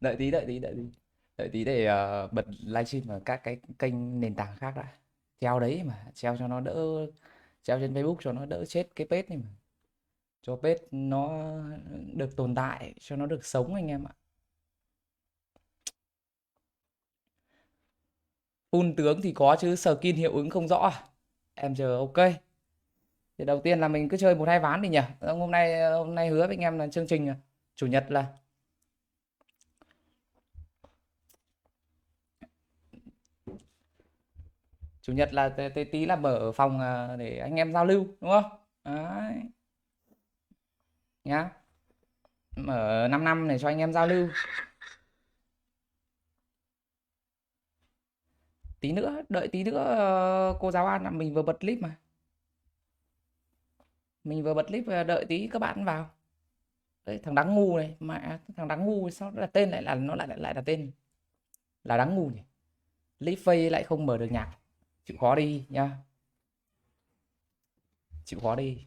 Đợi tí, đợi tí, đợi tí. Đợi tí để bật livestream ở các cái kênh nền tảng khác đã. Treo đấy mà, treo cho nó đỡ, treo trên Facebook cho nó đỡ chết cái page này mà. Cho page nó được tồn tại, cho nó được sống anh em ạ. Full tướng thì có chứ skin hiệu ứng không rõ à? Em chờ ok. Thì đầu tiên là mình cứ chơi một hai ván đi nhỉ. Hôm nay hứa với anh em là chương trình chủ nhật là tí là mở phòng để anh em giao lưu đúng không? Đấy nhá. Mở 5 năm để cho anh em giao lưu. Tí nữa, đợi tí nữa cô giáo An là mình vừa bật clip mà. Mình vừa bật clip đợi tí các bạn vào. Đấy, thằng đáng ngu này mà thằng đáng ngu sao là tên lại là nó lại là tên là đáng ngu nhỉ. Clip Face lại không mở được nhạc. Chịu khó đi nhá. Chịu khó đi.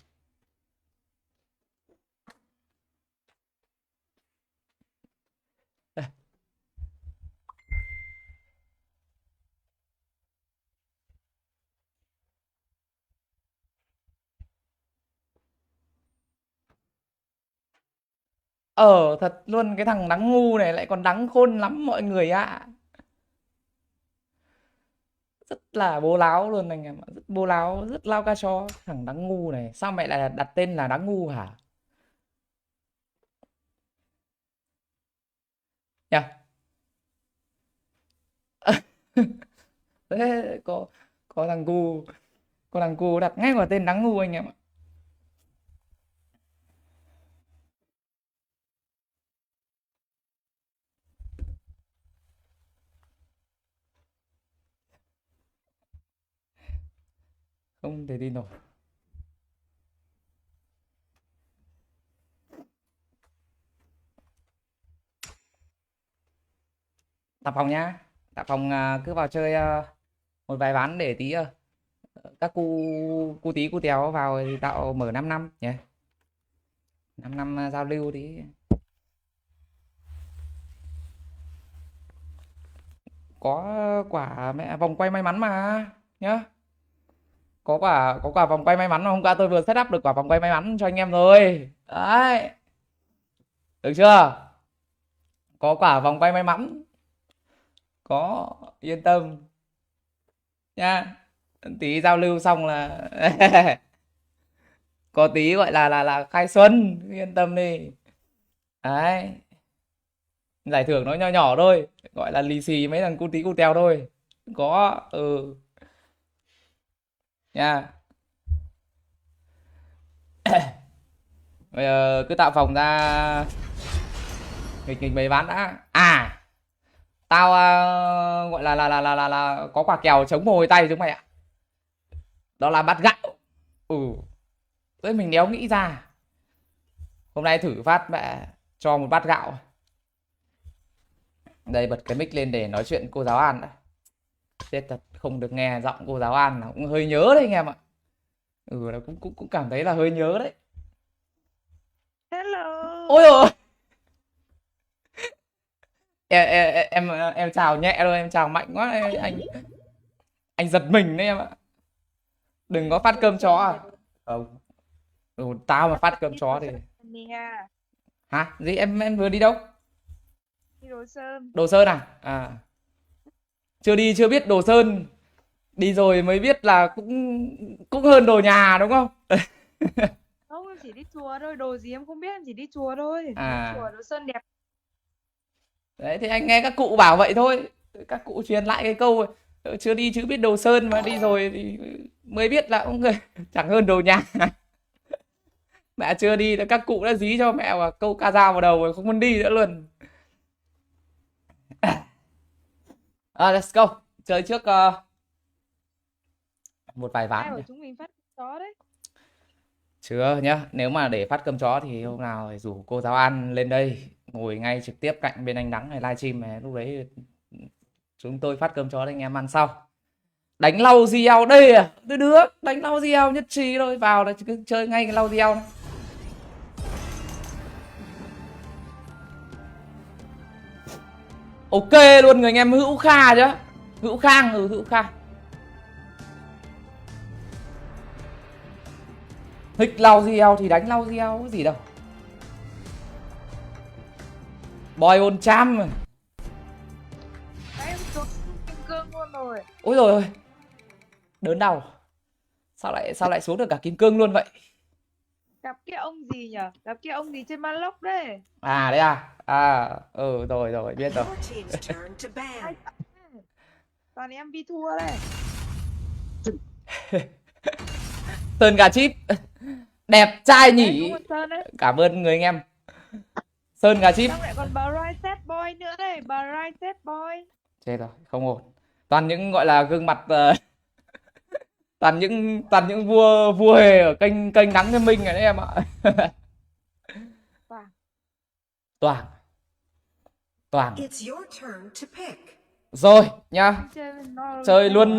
Thật luôn cái thằng đáng ngu này lại còn đáng khôn lắm mọi người ạ. Rất là bố láo luôn anh em ạ, rất bố láo, rất lao ca cho thằng đáng ngu này. Sao mẹ lại đặt tên là đáng ngu hả? Nhỉ? Thế có thằng cu, có thằng cu đặt ngay vào tên đáng ngu anh em ạ. Không thể tin nổi. Tạp phòng nhá. Tạp phòng cứ vào chơi một vài ván để tí các cu tí cu téo vào thì tạo mở 5 năm nhỉ. 5 năm giao lưu tí. Có quả mẹ vòng quay may mắn mà nhá. Có quả vòng quay may mắn mà hôm qua tôi vừa setup được quả vòng quay may mắn cho anh em rồi. Đấy. Được chưa? Có quả vòng quay may mắn. Có, yên tâm nha. Tí giao lưu xong là có tí gọi là khai xuân, yên tâm đi. Đấy. Giải thưởng nó nhỏ nhỏ thôi, gọi là lì xì mấy thằng cu tí cu tèo thôi. Có nha. Bây giờ cứ tạo phòng ra nghịch nghịch mấy ván đã. Tao gọi là có quả kèo chống mồ hôi tay chúng mày ạ. Đó là bát gạo. Ừ. Đấy mình đéo nghĩ ra. Hôm nay thử phát mẹ cho một bát gạo. Đây bật cái mic lên để nói chuyện cô giáo An đã. Chết thật, không được nghe giọng cô giáo An là cũng hơi nhớ đấy anh em ạ. Là cũng cảm thấy là hơi nhớ đấy. Hello. Ôi ôi. Em chào nhẹ thôi, em chào mạnh quá anh giật mình đấy em ạ. Đừng có phát cơm chó à? Không. Tao mà phát cơm Đi chó Đồ thì Sơn nè. hả? Gì em vừa đi đâu? Đi Đồ Sơn. Đồ Sơn à? À, chưa đi chưa biết Đồ Sơn. Đi rồi mới biết là cũng cũng hơn Đồ Nhà đúng không? Không, em chỉ đi chùa thôi. Đồ gì em không biết, em chỉ đi chùa thôi. Đi chùa À, Đồ Sơn đẹp. đấy thì anh nghe các cụ bảo vậy thôi. Các cụ truyền lại cái câu chưa đi chứ biết Đồ Sơn mà đi rồi thì mới biết là cũng chẳng hơn Đồ Nhà. Mẹ chưa đi là các cụ đã dí cho mẹ vào câu ca dao vào đầu rồi không muốn đi nữa luôn. Let's go. Chơi trước một vài Ai ván bảo nhỉ. chúng mình phát chó đấy. Chưa nhá, nếu mà để phát cơm chó thì hôm nào phải rủ cô giáo An lên đây ngồi ngay trực tiếp cạnh bên anh Đắng này livestream này, lúc đấy chúng tôi phát cơm chó cho anh em ăn sau. Đánh lau Gieo đây à? Tôi đứa đánh lau Gieo nhất trí thôi, vào là cứ chơi ngay cái lau Gieo này. Ok luôn người anh em. Hữu Kha chứ. Hữu Khang, Hữu Kha. Hích lau gieo thì đánh lau gieo cái gì đâu. Boy on cham. Đấy, em xuống kim cương luôn rồi. Ôi rồi ôi. Đớn đầu. Sao lại xuống được cả kim cương luôn vậy? Gặp cái ông gì nhở? Gặp cái ông gì trên Maloc đấy. À đấy à? À, rồi biết rồi. Your team's turn to ban. Toàn em bị thua đây. Sơn gà chip. Đẹp trai Đấy, nhỉ. đúng rồi, Sơn đấy. Cảm ơn người anh em. Sơn gà chip. Xong lại còn bà Rai Set Boy nữa đây. Bà Rai Set Boy. Chết rồi, không ổn. Toàn những gọi là gương mặt toàn những vua hề ở kênh kênh Nắng Liên Minh này đấy em ạ. Toàn. Toàn. Toàn. It's your turn to pick. Rồi nhá. Chơi Chơi luôn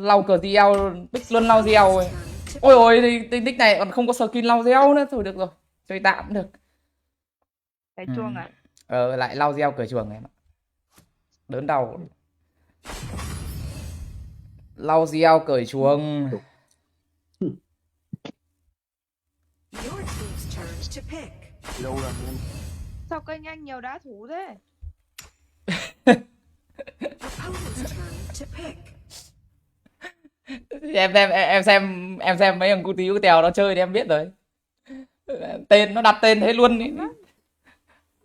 lau cờ gieo, pick luôn lau gieo rồi. Ôi ôi, thì nick này còn không có skin lau gieo nữa. Thôi được rồi, chơi tạm cũng được. Cái chuông à? Lại lau gieo cởi chuồng em ạ. Đớn đầu. Lau gieo cởi chuồng. Your team's turn to pick. Lâu rồi em. Sao kênh anh nhiều đá thủ thế? Opponent's turn to pick. Em xem mấy thằng cu tí cu tèo nó chơi thì em biết rồi. Tên nó đặt tên thế luôn ý.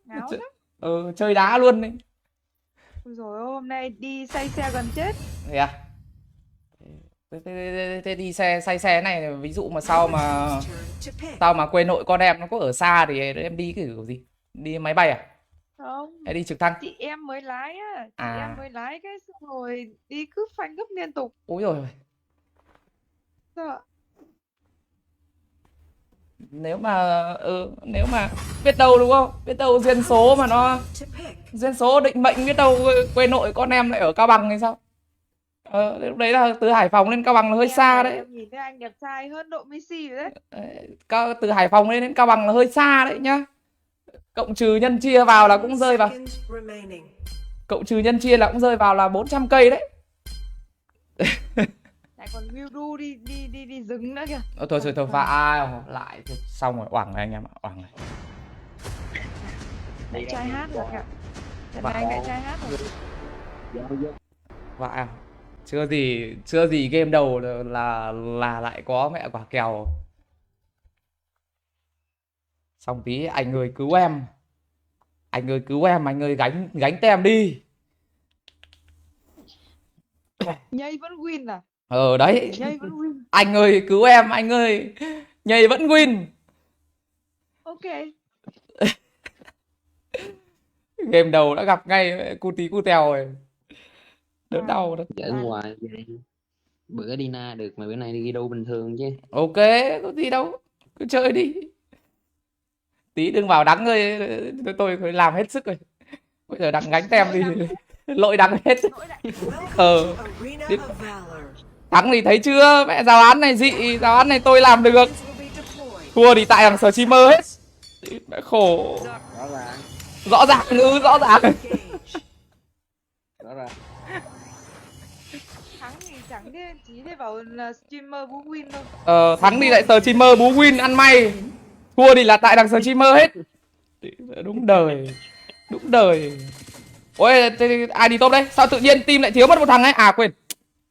Ngáo lắm. Chơi đá luôn đi. Ôi dồi ôi, hôm nay đi say xe gần chết. Thế à? Thế đi say xe này, ví dụ mà sau Team's turn to pick. mà quê nội con em nó có ở xa thì em đi cái kiểu gì? Đi máy bay à? Không, Hay đi trực thăng? chị em mới lái á. Chị À. em mới lái cái xong rồi đi cứ phanh gấp liên tục. Úi rồi. Sao ạ? Nếu mà biết đâu đúng không? Biết đâu duyên số mà nó To pick. duyên số định mệnh, biết đâu quê nội con em lại ở Cao Bằng hay sao? Lúc đấy là từ Hải Phòng lên Cao Bằng là hơi Em xa này, đấy. em nhìn thấy anh đẹp trai hơn Độ Messi rồi đấy. Từ Hải Phòng lên đến Cao Bằng là hơi xa đấy nhá. Cộng trừ nhân chia vào là cũng rơi vào. Seconds remaining. Cộng trừ nhân chia là cũng rơi vào là 400 cây đấy. Lại còn Wildu đi dừng nữa kìa. Thôi và lại thôi, xong rồi, oảng rồi anh em ạ, oảng rồi. Lại trai hát rồi kìa. Lần này anh lại trai hát rồi. Vãi. Chưa gì game đầu là lại có mẹ quả kèo. Xong tí anh ơi cứu em. Anh ơi gánh tem đi. Nhây vẫn win à? Đấy. Nhây vẫn win. Anh ơi cứu em, anh ơi. Nhây vẫn win. Ok. Game đầu đã gặp ngay cu tí cu tèo rồi. Đớn đau đó. Ở ngoài bữa đi na được mà bữa nay đi đâu bình thường chứ. Ok, có gì đâu. Cứ chơi đi. Tí đừng vào đắng ơi. Tôi làm hết sức rồi. Bây giờ đắng gánh tem đi. Lội đắng hết. Welcome to Arena Tiếp. of Valor. Thắng thì thấy chưa? Mẹ giáo án này dị. Giáo án này tôi làm được. Will be deployed. Thua thì tại thằng streamer hết. Mẹ khổ. Rõ ràng. Rõ ràng. Rõ ràng. Engage. Rõ ràng. Thắng thì chẳng thế, chỉ thế bảo là streamer bú win thôi. Thắng thì lại streamer bú win ăn may. Thua thì là tại thằng streamer hết. Đúng đời. Đúng đời. Ôi, thế ai đi top đấy? Sao tự nhiên team lại thiếu mất một thằng ấy? À quên.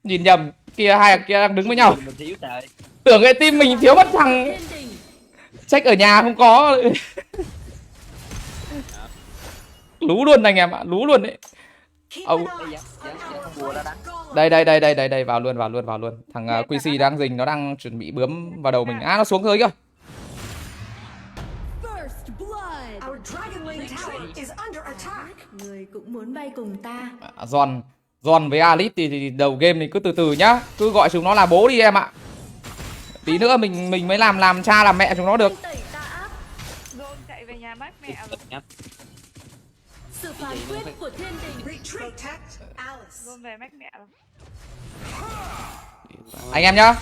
Nhìn nhầm. Kia hai thằng kia đang đứng với nhau. Mình thiếu trời. Tưởng cái team mình thiếu mất thằng. Check ở nhà không có. Lú luôn anh em ạ, lú luôn đấy. Keep Oh. an eye on our Bùa đã đánh. golem. Đây, vào luôn. Thằng QC đang rình, nó đang chuẩn bị bướm vào đầu mình. À, nó xuống dưới rồi. First blood. Our Dragon Lane tower is under attack. Người cũng muốn bay cùng ta. Giòn với Alice thì đầu game thì cứ từ từ nhá. Cứ gọi chúng nó là bố đi em ạ. Tí nữa mình mới làm cha làm mẹ chúng nó được. Tẩy ta áp. Zone chạy về nhà mát mẹ rồi. Sự phán quyết của thiên đình. Retreat. Protect Alice. Zone về mách mẹ rồi. Anh em nhá.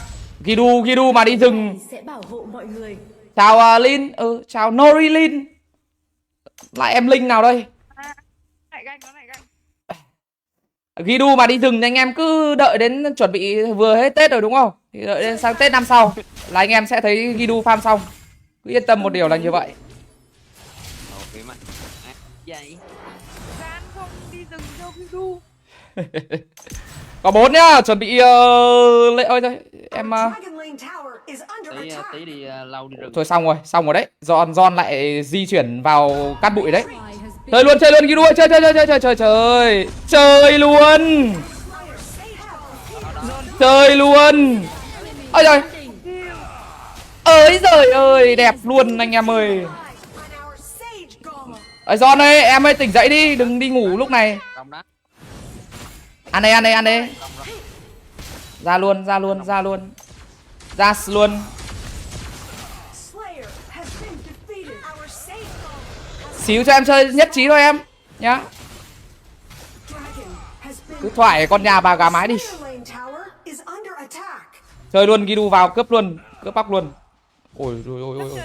Gidu mà đi rừng. Sẽ bảo hộ mọi người. Chào Lin, chào Nori Lin. Lại em Linh nào đây? À, lại ganh, nó lại ganh. Guidu mà đi rừng thì anh em cứ đợi đến chuẩn bị vừa hết Tết rồi đúng không? Thì đợi đến sang Tết năm sau là anh em sẽ thấy Guidu farm xong. Cứ yên tâm một điều là như vậy. Ok mà. Vậy. Gian không đi rừng cho cái đu. Có 4 nhá, chuẩn bị lệ ơi thôi. Em Dragon Lane Tower is under Tí attack. tí đi lâu đi rừng. thôi xong rồi đấy. Giòn lại di chuyển vào cát bụi đấy. Ally has been Chơi luôn Guidu ơi, chơi luôn. Chơi luôn. Ôi trời. Ơi giời ơi, đẹp luôn anh em ơi. On our Sage Golem. Giòn ơi, em ơi tỉnh dậy đi, đừng đi ngủ lúc này. Công đó. Ăn đây. Ra luôn. Ra luôn. Slayer has been defeated. Our Sage Golem. Xíu cho em chơi nhất trí thôi em nhá. Dragon has been Cứ thoại con nhà bà gà mái đi. Slayer Lane Tower is under attack. Chơi luôn Guidu vào cướp bóc luôn. Ôi. Chơi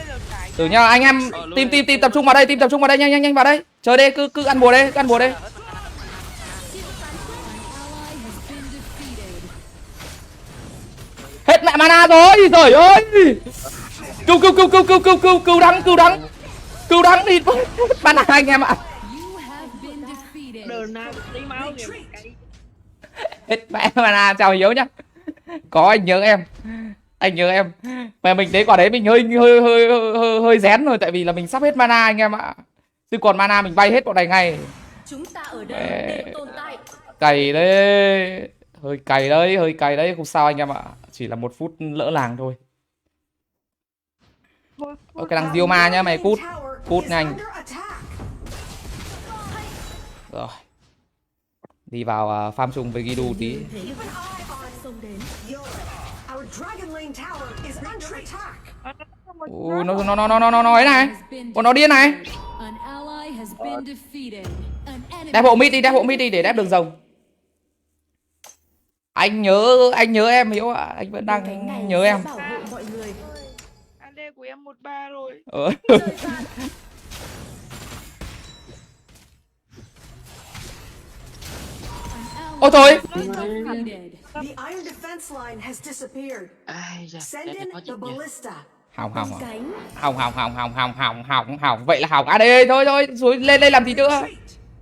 được cái Từ nhá anh em team tập trung vào đây, nhanh vào đây. Chơi đây, cứ ăn bùa đây. ally has been defeated. Hết mẹ mana rồi, trời ơi. Cứu đắng đi. Mana anh em ạ. You have been defeated. Đơn na tí máu kìa. Hết mẹ mana, chào Hiếu nhá. Có anh nhớ em. Mà mình thấy quả đấy mình hơi rén rồi, tại vì là mình sắp hết mana anh em ạ. Chứ còn mana mình bay hết bọn này ngay. Chúng ta ở đây để tồn tại. Cày đấy. Hơi cày đấy, không sao anh em ạ. Chỉ là 1 phút lỡ làng thôi. Ok, đang Dioma nhá, mày cút nhanh. Rồi. Đi vào farm chung với Guidu tí. Xông đến. Our Dragon Lane Tower is under attack. Ui, nó ấy này. Bọn nó điên này. An ally has been defeated. An enemy Đép hộ mid đi để đép đường rồng. Anh nhớ em Hiếu ạ, anh vẫn đang nhớ em. bảo hộ mọi người. AD của em 13 rồi. Thời gian. Ôi trời. Defeated. The iron defense line has disappeared. Ai da. Send in the ballista. Hỏng. Cánh. Hỏng. Vậy là hỏng. À đây thôi, rồi lên đây làm gì nữa?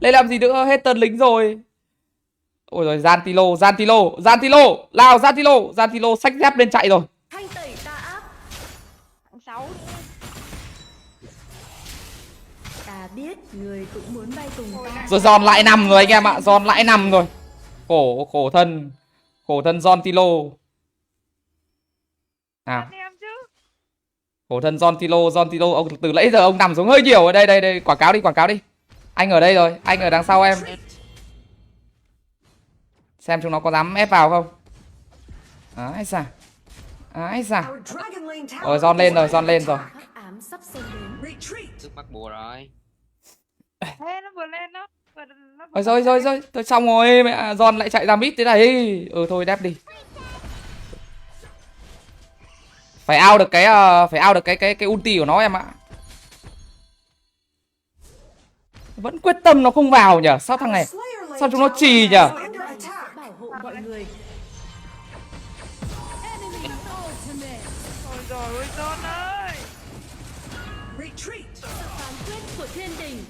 Lên làm gì nữa? Hết tân lính rồi. Ôi rồi Zantilo. Lao Zantilo xách dép lên chạy rồi. Thanh tẩy tà ác. Tháng 6 Ta biết người cũng muốn bay cùng ta. Rồi Giòn lại nằm rồi anh em ạ, Giòn lại nằm rồi. Khổ thân Zantilo. Nào. anh em chứ. Khổ thân Zantilo, ông từ nãy giờ ông nằm xuống hơi nhiều. Đây, quảng cáo đi. Anh ở đây rồi, anh ở đằng sau em. Xem chúng nó có dám ép vào không. Ái da. Our Dragon Lane Tower. Rồi Giòn lên rồi. Hắc ám sắp xông đến. Retreat. Trước mắt bùa rồi. Ê, nó vừa lên đó. Rồi, tôi xong rồi, mẹ Giòn lại chạy ra mid thế này. Thôi đép đi. Phải out được cái ulti của nó em ạ. Vẫn quyết tâm nó không vào nhỉ? Sao thằng này? Slayer Lane Sao chúng nó Tower trì is nhỉ? under attack. Bảo hộ mọi người. Enemy ultimate. Ôi trời ơi, John ơi. Retreat. Phán quyết của thiên đình.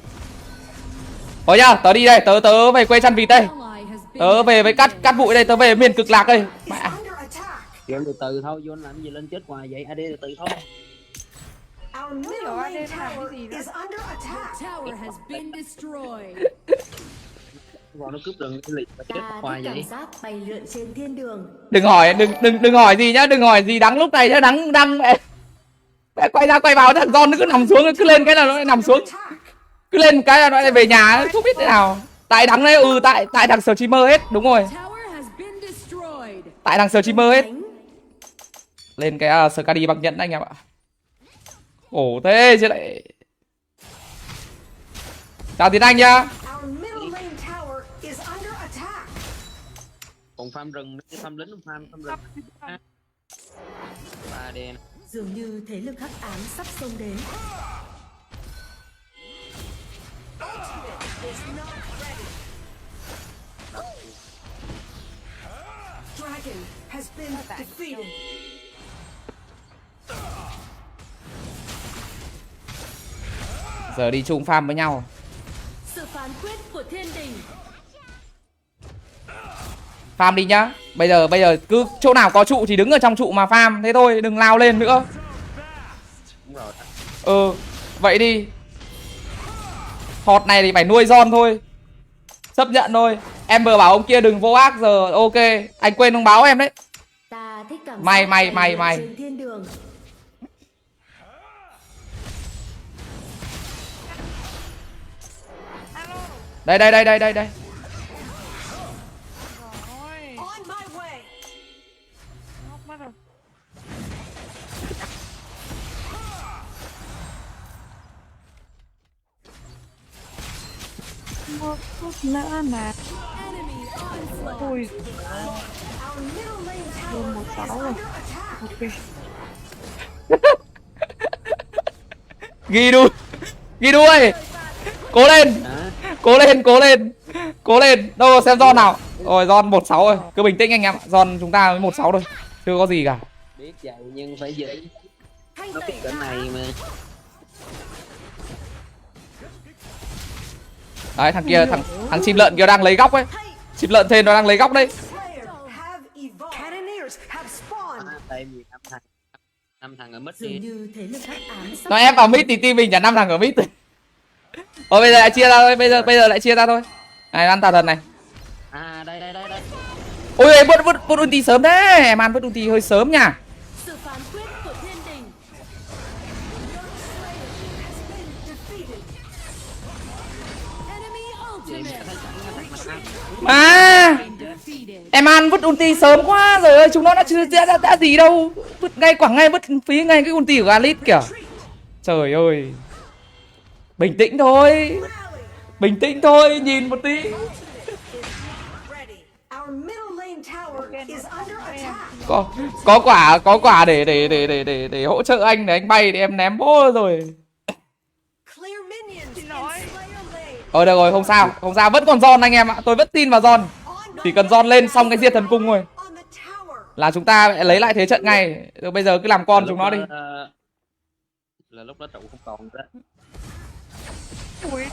Thôi nhá, tớ đi đây, tớ về quê chăn vịt đây. Ally has been Tớ về với cắt bụi đây, tớ về miền cực lạc đây. Is Mẹ. under attack. Vô từ từ thôi, vô làm gì lên chết hoài vậy? AD từ từ thôi. Our middle hiểu lane AD nó làm cái gì tower nữa. is under attack. Tower has been destroyed. Còn nó cướp rừng cái liệt mà chết Ta hoài thích cảm vậy. giác bay lượn trên thiên đường. Đừng hỏi gì nhá, đừng hỏi gì đắng lúc này nhá, đắng mẹ quay ra quay vào thằng Giòn nó cứ nằm xuống, cứ lên cái là nó lại nằm xuống. Attack. Cứ lên cái là nó lại về nhà, không biết thế nào. Tại đắng đấy, tại thằng Streamer hết, đúng rồi. Tower has been destroyed. Tại thằng Streamer hết. Cánh. Lên cái Skadi bằng nhẫn anh em ạ. Khổ thế chứ lại. Chào Tiến Anh nhá. Our middle lane tower is under attack. Còn farm rừng, cái farm lính, farm rừng. 3D này. Dường như thế lực hắc ám sắp xông đến. dragon has been defeated. Giờ đi chung farm với nhau. Sự phán quyết của thiên đình. Farm đi nhá. Bây giờ cứ chỗ nào có trụ thì đứng ở trong trụ mà farm thế thôi, đừng lao lên nữa. Đúng rồi. Vậy đi. Hot này thì phải nuôi John thôi. Chấp nhận thôi. Em vừa bảo ông kia đừng vô ác giờ ok. Anh quên ông báo em đấy. Ta thích cảm Mày, giác mày, anh mày, là mày. trên thiên đường. Alo. Đây. Rồi. On my way. Ngốc mất rồi. Một phút nữa mà. Ui, Our middle lane lên tower 16 is rồi. under attack. Ok. Ghi đuôi. Cố lên. Hả? Cố lên. Đâu xem John nào. Rồi John 1-6 rồi. Cứ bình tĩnh anh em. John chúng ta mới 1-6 thôi. Chưa có gì cả. Biết vậy nhưng phải giữ. Thanh Nó tẩy biết cỡ này mà. Đấy thằng kia thằng chim lợn kia đang lấy góc ấy. Chim lợn trên nó đang lấy góc đấy. Slayer have evolved. Cannoneers have spawned. Tại vì năm thằng ở mid Dường đi. như thế lực hắc ám sắp Nó ép vào mid thì team mình chả 5 thằng ở mid. Bây giờ lại chia ra thôi, bây giờ lại chia ra thôi. Này ăn tà thần này. Đây. Ôi vứt ulti sớm thế. Em ăn vứt ulti hơi sớm nha. sự phán quyết của thiên đình. Enemy Vậy mà ultimate. thấy chẳng Mà em ăn vứt ulti sớm quá rồi ơi, chúng nó đã chưa đã gì đâu. Vứt ngay quẳng ngay, vứt phí ngay cái ulti của Galit kìa. Trời ơi. Bình tĩnh thôi, nhìn một tí. Ready. Our middle lane tower is under attack. Có quả để hỗ trợ anh, để anh bay để em ném bố rồi. Clear minions in nói. Slayer lane. Thôi được rồi, không sao, vẫn còn John anh em ạ. Tôi vẫn tin vào John. On Chỉ my cần way. John lên xong cái diệt thần cung thôi On the tower. là chúng ta lấy lại thế trận ngay. Rồi bây giờ cứ làm con chúng nó đi. Là lúc đó trụ không còn nữa. Ui,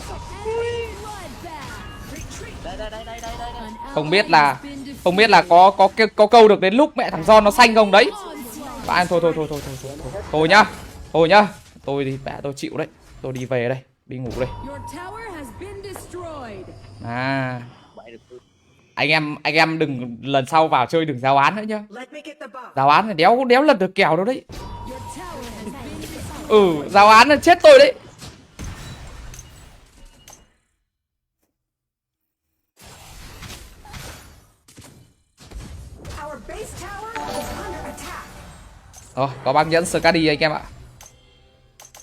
Không biết là có câu được đến lúc mẹ thằng John nó xanh không đấy. Bạn thôi nhá. Tôi thì mẹ tôi chịu đấy. Tôi đi về đây, đi ngủ đây. Your tower has been destroyed. Bậy được. Anh em đừng lần sau vào chơi đừng giao án nữa nhá. Let me get the buff. Giao án là đéo lần được kèo đâu đấy. Your tower has been destroyed. Giao án là chết tôi đấy. Our base tower is under attack. Rồi, có băng nhẫn Skadi anh em ạ.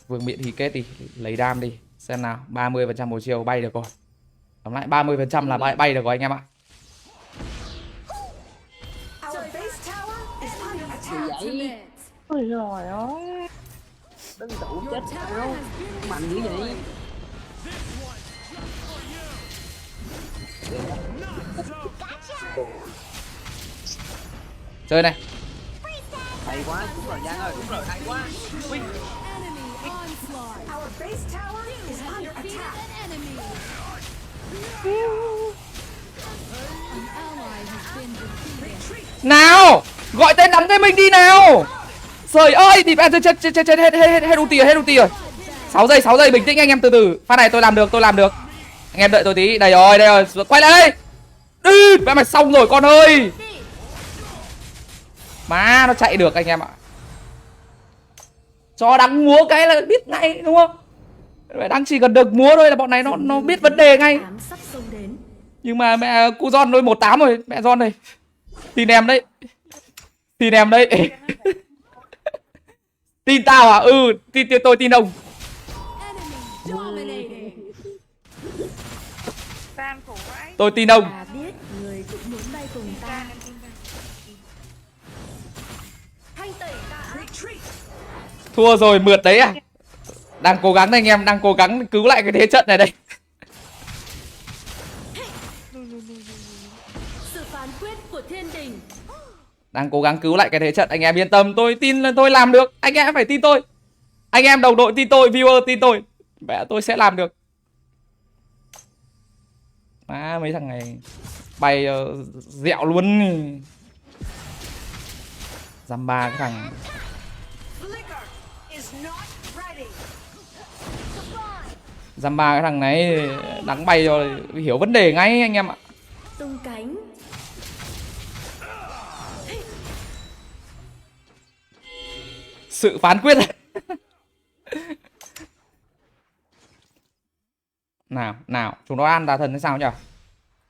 Vương miện thì kết đi, lấy đam đi. Xem nào, 30% một chiều bay được rồi. Tóm lại 30% là bay được rồi anh em ạ. Our base tower is under attack. Ultimate. ôi giời ơi. Đứng trụ Your chết tower sao? has been Mạnh dữ vậy. Chơi này. Hay quá, đúng rồi Giang ơi, đúng rồi, hay quá. enemy onslaught. Our base tower is under Defeated attack. an enemy. An ally has been defeated. Nào, gọi tên đắng cái mình đi nào. Trời ơi, thì chết hết ulti rồi. 6 giây bình tĩnh anh em, từ từ. Phát này tôi làm được. Anh em đợi tôi tí. Đây rồi, quay lại đây. Đi, mẹ mày xong rồi con ơi. Má nó chạy được anh em ạ. Cho đắng múa cái là biết ngay đúng không? Đắng chỉ cần được múa thôi là bọn này nó biết vấn đề ngay. Ám sắp xông đến. Nhưng mà mẹ cu John đôi 18 rồi, mẹ John này. Tin em đấy. Tin tao à? Tôi tin ông. Enemy dominated. Tan khổ vãi. Tôi tin ông. Ta biết người cũng muốn bay cùng ta. Thanh tẩy ta. Retreat. Thua rồi mượt đấy à? Đang cố gắng đây anh em, đang cố gắng cứu lại cái thế trận này đây. Sự phán quyết của thiên đình. Đang cố gắng cứu lại cái thế trận, anh em yên tâm, tôi tin là tôi làm được, anh em phải tin tôi. Anh em đồng đội tin tôi, viewer tin tôi. Mẹ tôi sẽ làm được. Má mấy thằng này bay dẹo luôn. Dăm ba cái thằng. Flicker is not ready. Dăm ba cái thằng này đáng bay rồi, hiểu vấn đề ngay anh em ạ. tung cánh. Sự phán quyết. Nào, chúng nó ăn tà thần hay sao nhỉ?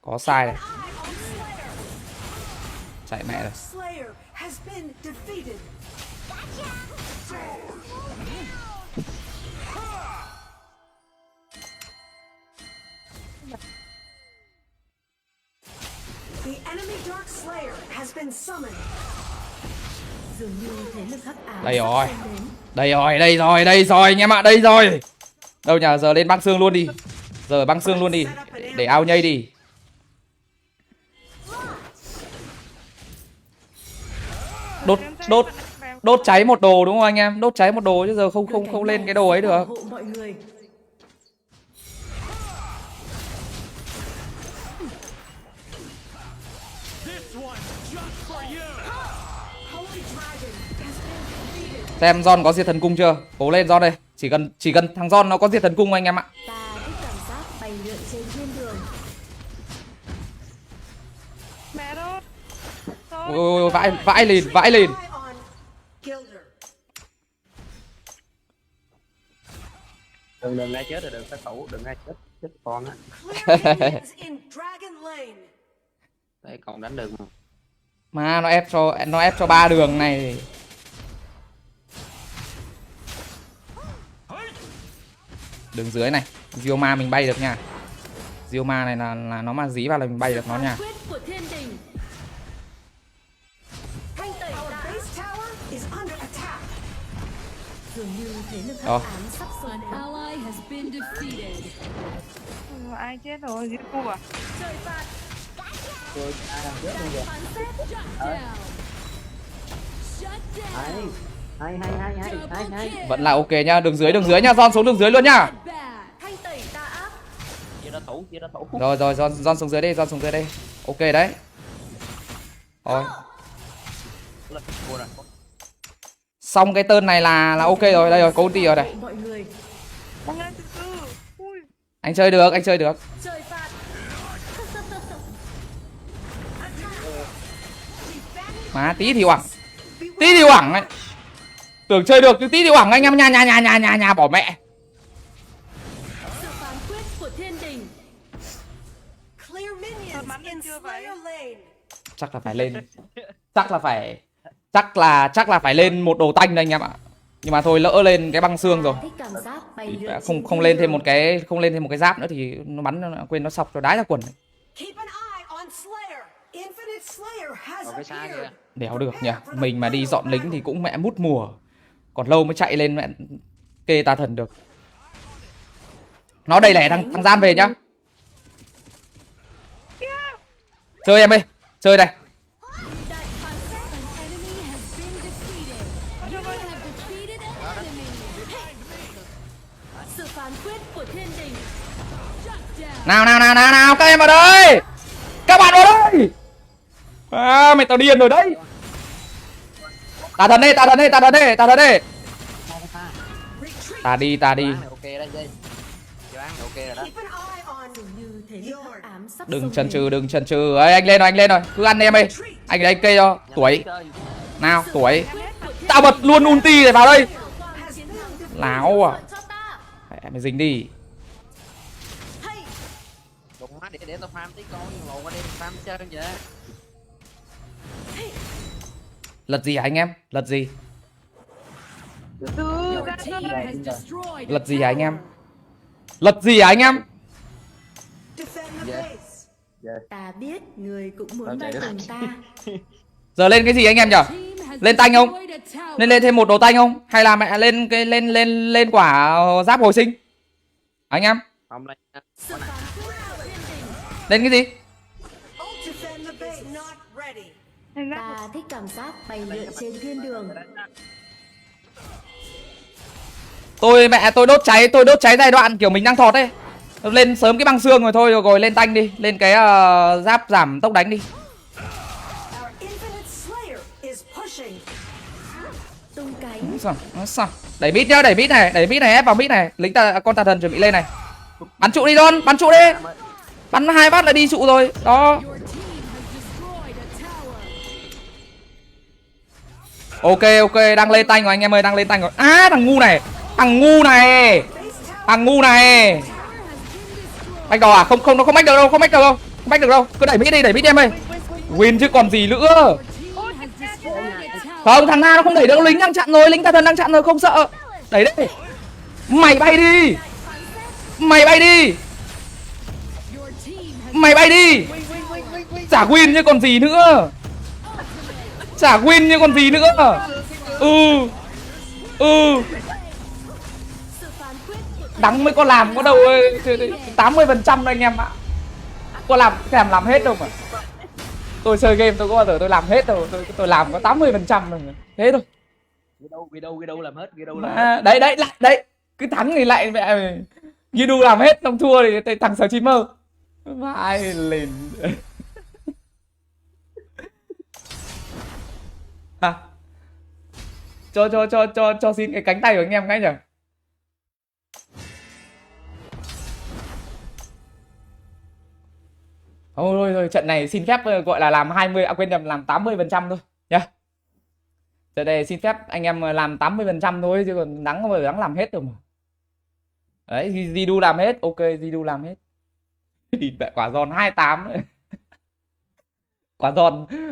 Có sai này. Chạy mẹ rồi. Slayer has been defeated. The enemy Dark Slayer has been summoned. Dường như thế lực hắc ám Đây rồi. sắp xông đến. Đây rồi anh em ạ, đây rồi. Đâu nhờ, giờ lên băng xương luôn đi. Giờ băng xương luôn đi. Để ao nhây đi. Đốt cháy một đồ đúng không anh em? Đốt cháy một đồ chứ giờ không lên cái đồ ấy được. Bảo hộ mọi người. Holy Dragon has been defeated. Xem John có diệt thần cung chưa? Cố lên John đây. Chỉ cần thằng John nó có diệt thần cung anh em ạ. Ta thích cảm giác bay lượn trên thiên đường. Mẹ đó. Ôi, vãi lìn. Eye on Gilder. Đừng ai chết rồi, đừng sát thủ, đừng ai chết con á. Clear minions in Dragon Lane. Đấy còn đánh được mà. Mà nó ép cho 3 đường này. Đường dưới này, Dioma mình bay được nha. Dioma này là nó mà dí vào là mình bay được nó nha. Quyết của thiên đình. Thanh tẩy Our đã. base tower is under attack. Dường như thế lực Đó. hắc ám sắp xông đến. Ai chết rồi, giết cô à? Trời phạt. Tôi đang chết luôn rồi. Phán xét shut down. Shut down. Hay. Vẫn là ok nhá, đường dưới nhá, John xuống đường dưới luôn nhá. Thanh tẩy tà ác. Chia ra thủ. Rồi, John xuống dưới đây. Ok đấy. Rồi. Lên cua rồi. Xong cái turn này là ok rồi, đây rồi, có ulti rồi này. Mọi người. Băng lên từ từ. Ui. Anh chơi được. Trời phạt. Má tí thì hoảng ấy. Tưởng chơi được chứ tí thì hoảng anh em nhà bỏ mẹ. Sự phán quyết của thiên đình. Clear minions bắn lên in chưa vậy? Slayer Lane. Chắc là phải lên. Chắc là phải lên một đồ tanh đây anh em ạ. Nhưng mà thôi, lỡ lên cái băng xương rồi. Thích cảm giác bay Thì lượn không lên thêm một cái giáp nữa thì nó bắn quên nó sọc cho đái ra quần. Keep an eye on Slayer. Infinite Slayer has Ở cái xa appeared. kìa. Đéo được nhỉ. Mình mà đi dọn lính thì cũng mẹ mút mùa. Còn lâu mới chạy lên mẹ kê tà thần được. Nó đây lẻ thằng gian về nhá. Chơi em ơi. Chơi đây. đại phán xét. Sự phán quyết của thiên đình. Nào các em vào đây. Các bạn vào đây. À mày tao điên rồi đấy. Tà thần đi. Retreat. Ta đi. Ok đấy dây. Dự án ok rồi đó. Keep an eye on Dường như thế lực hắc ám sắp Đừng xông chần chừ. Ấy anh lên rồi. Cứ ăn đi em ơi. Anh đây cây cho. Tuổi. Nào, tuổi. Tao bật luôn ulti để vào đây. has been defeated. Láo à. cho ta. Mẹ mày dính đi. Đụng má để tao farm tí con lộ qua đây farm chơi vậy. Lật gì hả anh em? Từ từ. Ra Lật gì hả anh em? Defend the Yeah. base. Ta biết người cũng muốn Tao bay chạy cùng ta. Giờ lên cái gì anh em nhở? Lên tanh không? Lên thêm một đồ tanh không? Hay là mẹ lên quả giáp hồi sinh? Anh em, Không lên. Sự phán quyết của thiên đình. lên cái gì? Defend the base. Not ready. Thành ra Ta thích cảm giác bay lượn trên thiên đường. Tôi đốt cháy giai đoạn kiểu mình đang thọt ấy. Lên sớm cái băng xương rồi thôi, rồi lên tanh đi, lên cái giáp giảm tốc đánh đi. Our infinite slayer is pushing. Tung cánh. Sao? Đẩy mid nhá, đẩy mid này ép vào mid này, lính con tà thần chuẩn bị lên này. Bắn trụ đi Don, bắn trụ đi. Bắn 2 phát là đi trụ rồi. Đó. Ok, đang lên tanh rồi anh em ơi, đang lên tanh rồi. À, thằng ngu này. Bách đầu à? Không, nó không bách được đâu. Cứ đẩy mid đi em ơi. Win chứ còn gì nữa. Không, thằng Na nó không đẩy được, lính đang chặn rồi, lính tà thần đang chặn rồi, không sợ. Đẩy đi. Mày bay đi. Chả win như còn gì nữa. Đắng mới có làm có đâu 80% thôi anh em ạ. Có làm thèm làm hết đâu mà. Tôi chơi game tôi có bao giờ tôi làm hết đâu, tôi làm có 80% rồi. Thế thôi. Ghi đâu làm hết, Đấy, cứ thắng thì lại mẹ như đu làm hết, xong thua thì thằng streamer vai lên. À, cho xin cái cánh tay của anh em cái nhỉ. Thôi, trận này xin phép gọi là làm 20, quên nhầm, làm 80% thôi nhá. Trận này xin phép anh em làm 80% thôi, chứ còn đáng làm hết rồi mà. Đấy, Zidu làm hết, ok, Zidu làm hết. Đi mẹ quả giòn 28 nữa.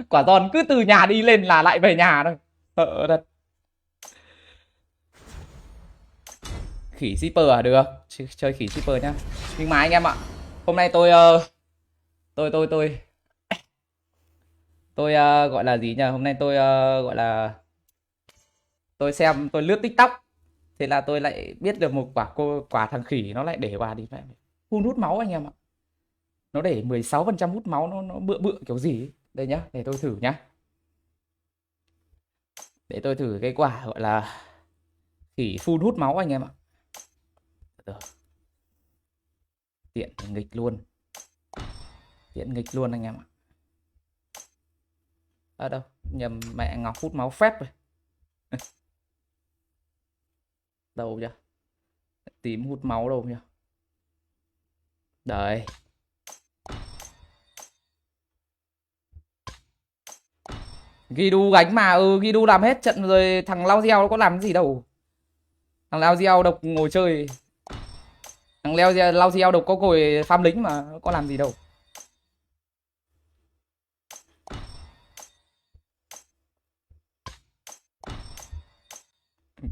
Quả giòn cứ từ nhà đi lên là lại về nhà thôi. Sợ thật. Khỉ shipper à? Được, chơi khỉ shipper nhá. Nhưng mà anh em ạ, hôm nay tôi gọi là gì nhỉ? Hôm nay tôi gọi là tôi lướt TikTok, thế là tôi lại biết được một quả thằng khỉ nó lại để vào đi mẹ, hút máu anh em ạ. Nó để 16% hút máu, nó bựa kiểu gì ấy. Đây nhá, để tôi thử nhá. Để tôi thử cái quả gọi là khỉ full hút máu anh em ạ. Được. Tiện nghịch luôn anh em ạ. Ở đâu? Nhầm, mẹ Ngọc hút máu phép rồi. Đâu nhá? Tím hút máu đâu nhá? Đấy. Gidu gánh mà, Gidu làm hết trận rồi, thằng Lao Gieo nó có làm cái gì đâu. Thằng Lao Gieo độc ngồi chơi. Thằng Lao Gieo độc có ngồi farm lính mà, nó có làm gì đâu.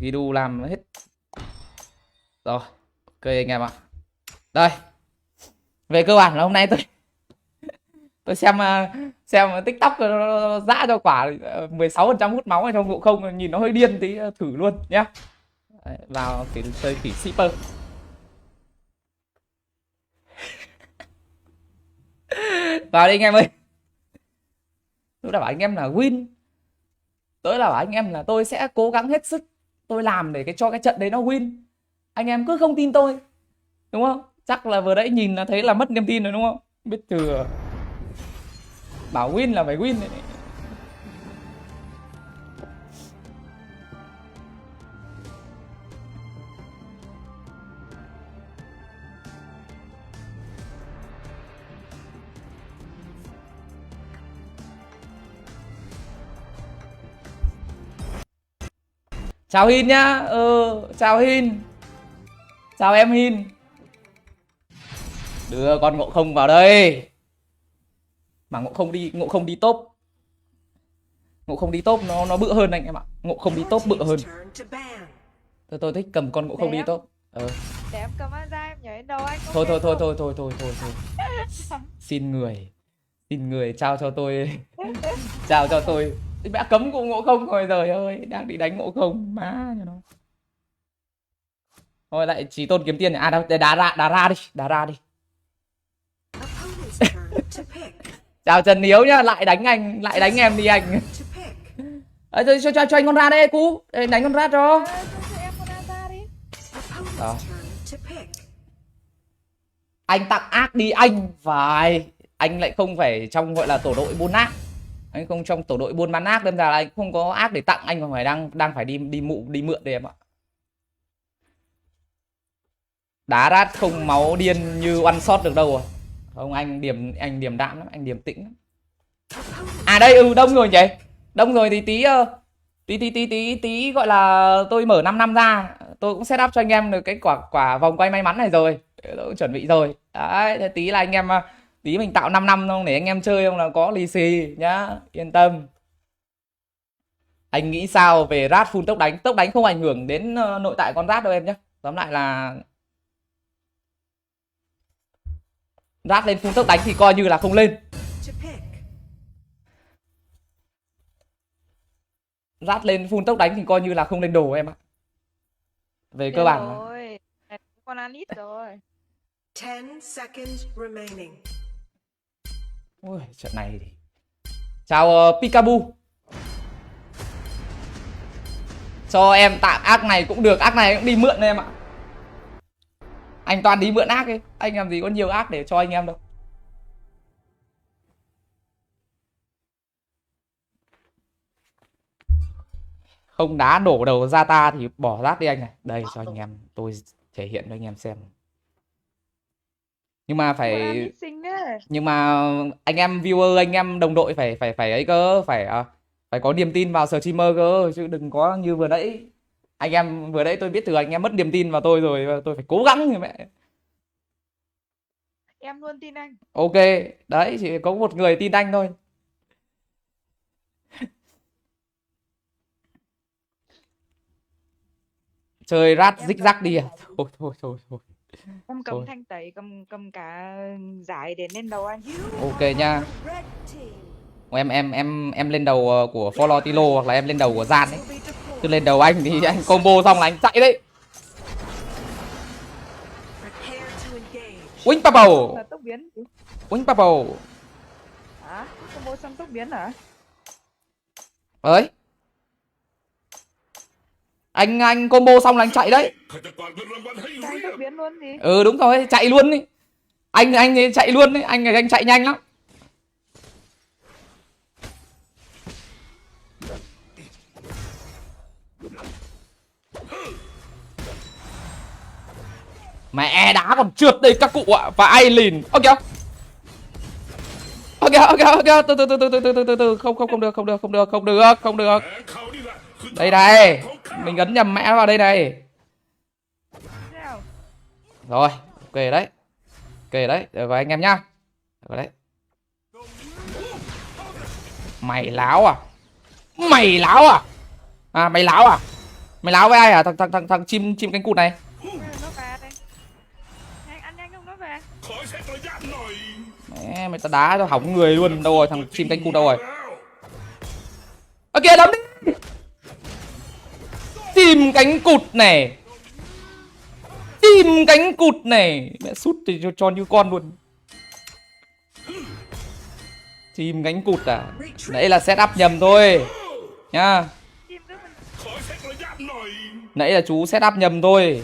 Gidu làm hết. Rồi, ok anh em ạ. Đây. Về cơ bản là hôm nay tôi xem TikTok nó dã cho quả 16% hút máu trong vụ không, nhìn nó hơi điên tí, thử luôn nhá. Đấy, vào chơi khỉ shipper. Vào đi anh em ơi. Tôi đã bảo anh em là win. Tôi đã bảo anh em là tôi sẽ cố gắng hết sức, tôi làm để cho cái trận đấy nó win. Anh em cứ không tin tôi, đúng không? Chắc là vừa nãy nhìn là thấy là mất niềm tin rồi đúng không? Biết thừa. Bảo win là phải win đấy. Chào Hin nhá. Chào Hin. Chào em Hin. Đưa con Ngộ Không vào đây. Mà Ngộ Không đi top. Ngộ Không đi top nó bự hơn anh em ạ. Ngộ Không đi Your top bự team's hơn. turn to ban. Tôi thích cầm con Ngộ Không đi top. để em cầm ăn ra em nhảy lên đầu anh. Thôi. Xin người trao cho tôi. Trao cho tôi. Mẹ cấm cụ Ngộ Không rồi, trời ơi, đang đi đánh Ngộ Không má cho nó. Thôi lại chỉ tôn kiếm tiền đâu, đá ra đi. Opponent's turn to pick. Chào Trần Hiếu nhá, lại đánh anh, lại đánh em đi anh. To pick. Cho anh con ra đây cú, đánh con ra cho. Cho em con ra đi. Opponent's Đó. turn to pick. Anh tặng ác đi anh. Phải, anh lại không phải trong gọi là tổ đội buôn ác. Anh không trong tổ đội buôn bán ác, đâm ra là anh không có ác để tặng, anh còn phải đang phải đi mượn đây em ạ. Đá rát không máu điên như one shot được đâu à. Không, anh điềm đạm lắm, anh điềm tĩnh lắm. À đây, đông rồi nhỉ. Đông rồi thì tí gọi là tôi mở 5 năm ra, tôi cũng set up cho anh em được cái quả vòng quay may mắn này rồi. Tôi cũng chuẩn bị rồi. Đấy, thế tí là anh em tí mình tạo 5 năm không để anh em chơi không là có lì xì nhá, yên tâm. Anh nghĩ sao về rát full tốc đánh? Tốc đánh không ảnh hưởng đến nội tại con rát đâu em nhé. Tóm lại là rát lên full tốc đánh thì coi như là không lên. To pick. Rát lên full tốc đánh thì coi như là không lên đồ em ạ. Về cơ bản là. Rồi. Con ăn ít rồi. 10 seconds remaining. Ui, trận này thì chào Pikabu. Cho em tạm ác này cũng được, ác này cũng đi mượn em ạ. Anh toàn đi mượn ác ấy, anh làm gì có nhiều ác để cho anh em đâu. Không đá đổ đầu ra ta thì bỏ rát đi anh này. Đây cho anh em, tôi thể hiện cho anh em xem. Nhưng mà Con ăn phải, ít xinh đấy. nhưng mà anh em viewer, anh em đồng đội phải ấy cơ, phải có niềm tin vào streamer cơ, chứ đừng có như vừa nãy. Anh em vừa nãy tôi biết từ anh em mất niềm tin vào tôi rồi, tôi phải cố gắng rồi mẹ. Em luôn tin anh. Ok, đấy chỉ có một người tin anh thôi. Chơi rát Em dích cầm rắc đi à? Thôi. Em Thôi. cầm thanh tẩy, cầm cả giải để lên đầu anh. Ok nha. Red team Em lên đầu của Flortilo hoặc là em lên đầu của Gian ấy. will be deployed. Cứ lên đầu anh thì anh combo xong là anh chạy đấy. Prepare to engage. Wing Bubble, Là tốc biến chứ. Wing Bubble. Hả? Combo xong tốc biến hả? Ấy. Anh combo xong là anh chạy đấy. Sao anh tốc biến luôn gì? Ừ đúng rồi, chạy luôn đi. Anh chạy luôn đấy, anh chạy nhanh lắm. Mẹ đá còn trượt đây các cụ ạ. Và Aileen. Ok. Từ. Không được. Đây này. Mình ấn nhầm mẹ vào đây này. Sao? Rồi, ok đấy. Được rồi anh em nhá. Được rồi đấy. Mày láo à? Mày láo với ai à? Thằng chim cánh cụt này. Nó về đây. Nhanh, ăn nhanh không nó về. Mẹ, mày ta đá cho hỏng người luôn. Đâu rồi, thằng chim cánh cụt đâu rồi? Ok, đấm đi. Chim cánh cụt này. Mẹ sút thì cho như con luôn. Chim cánh cụt à? Nãy là setup nhầm thôi nhá. Chim cứ mình Nãy là chú setup nhầm thôi.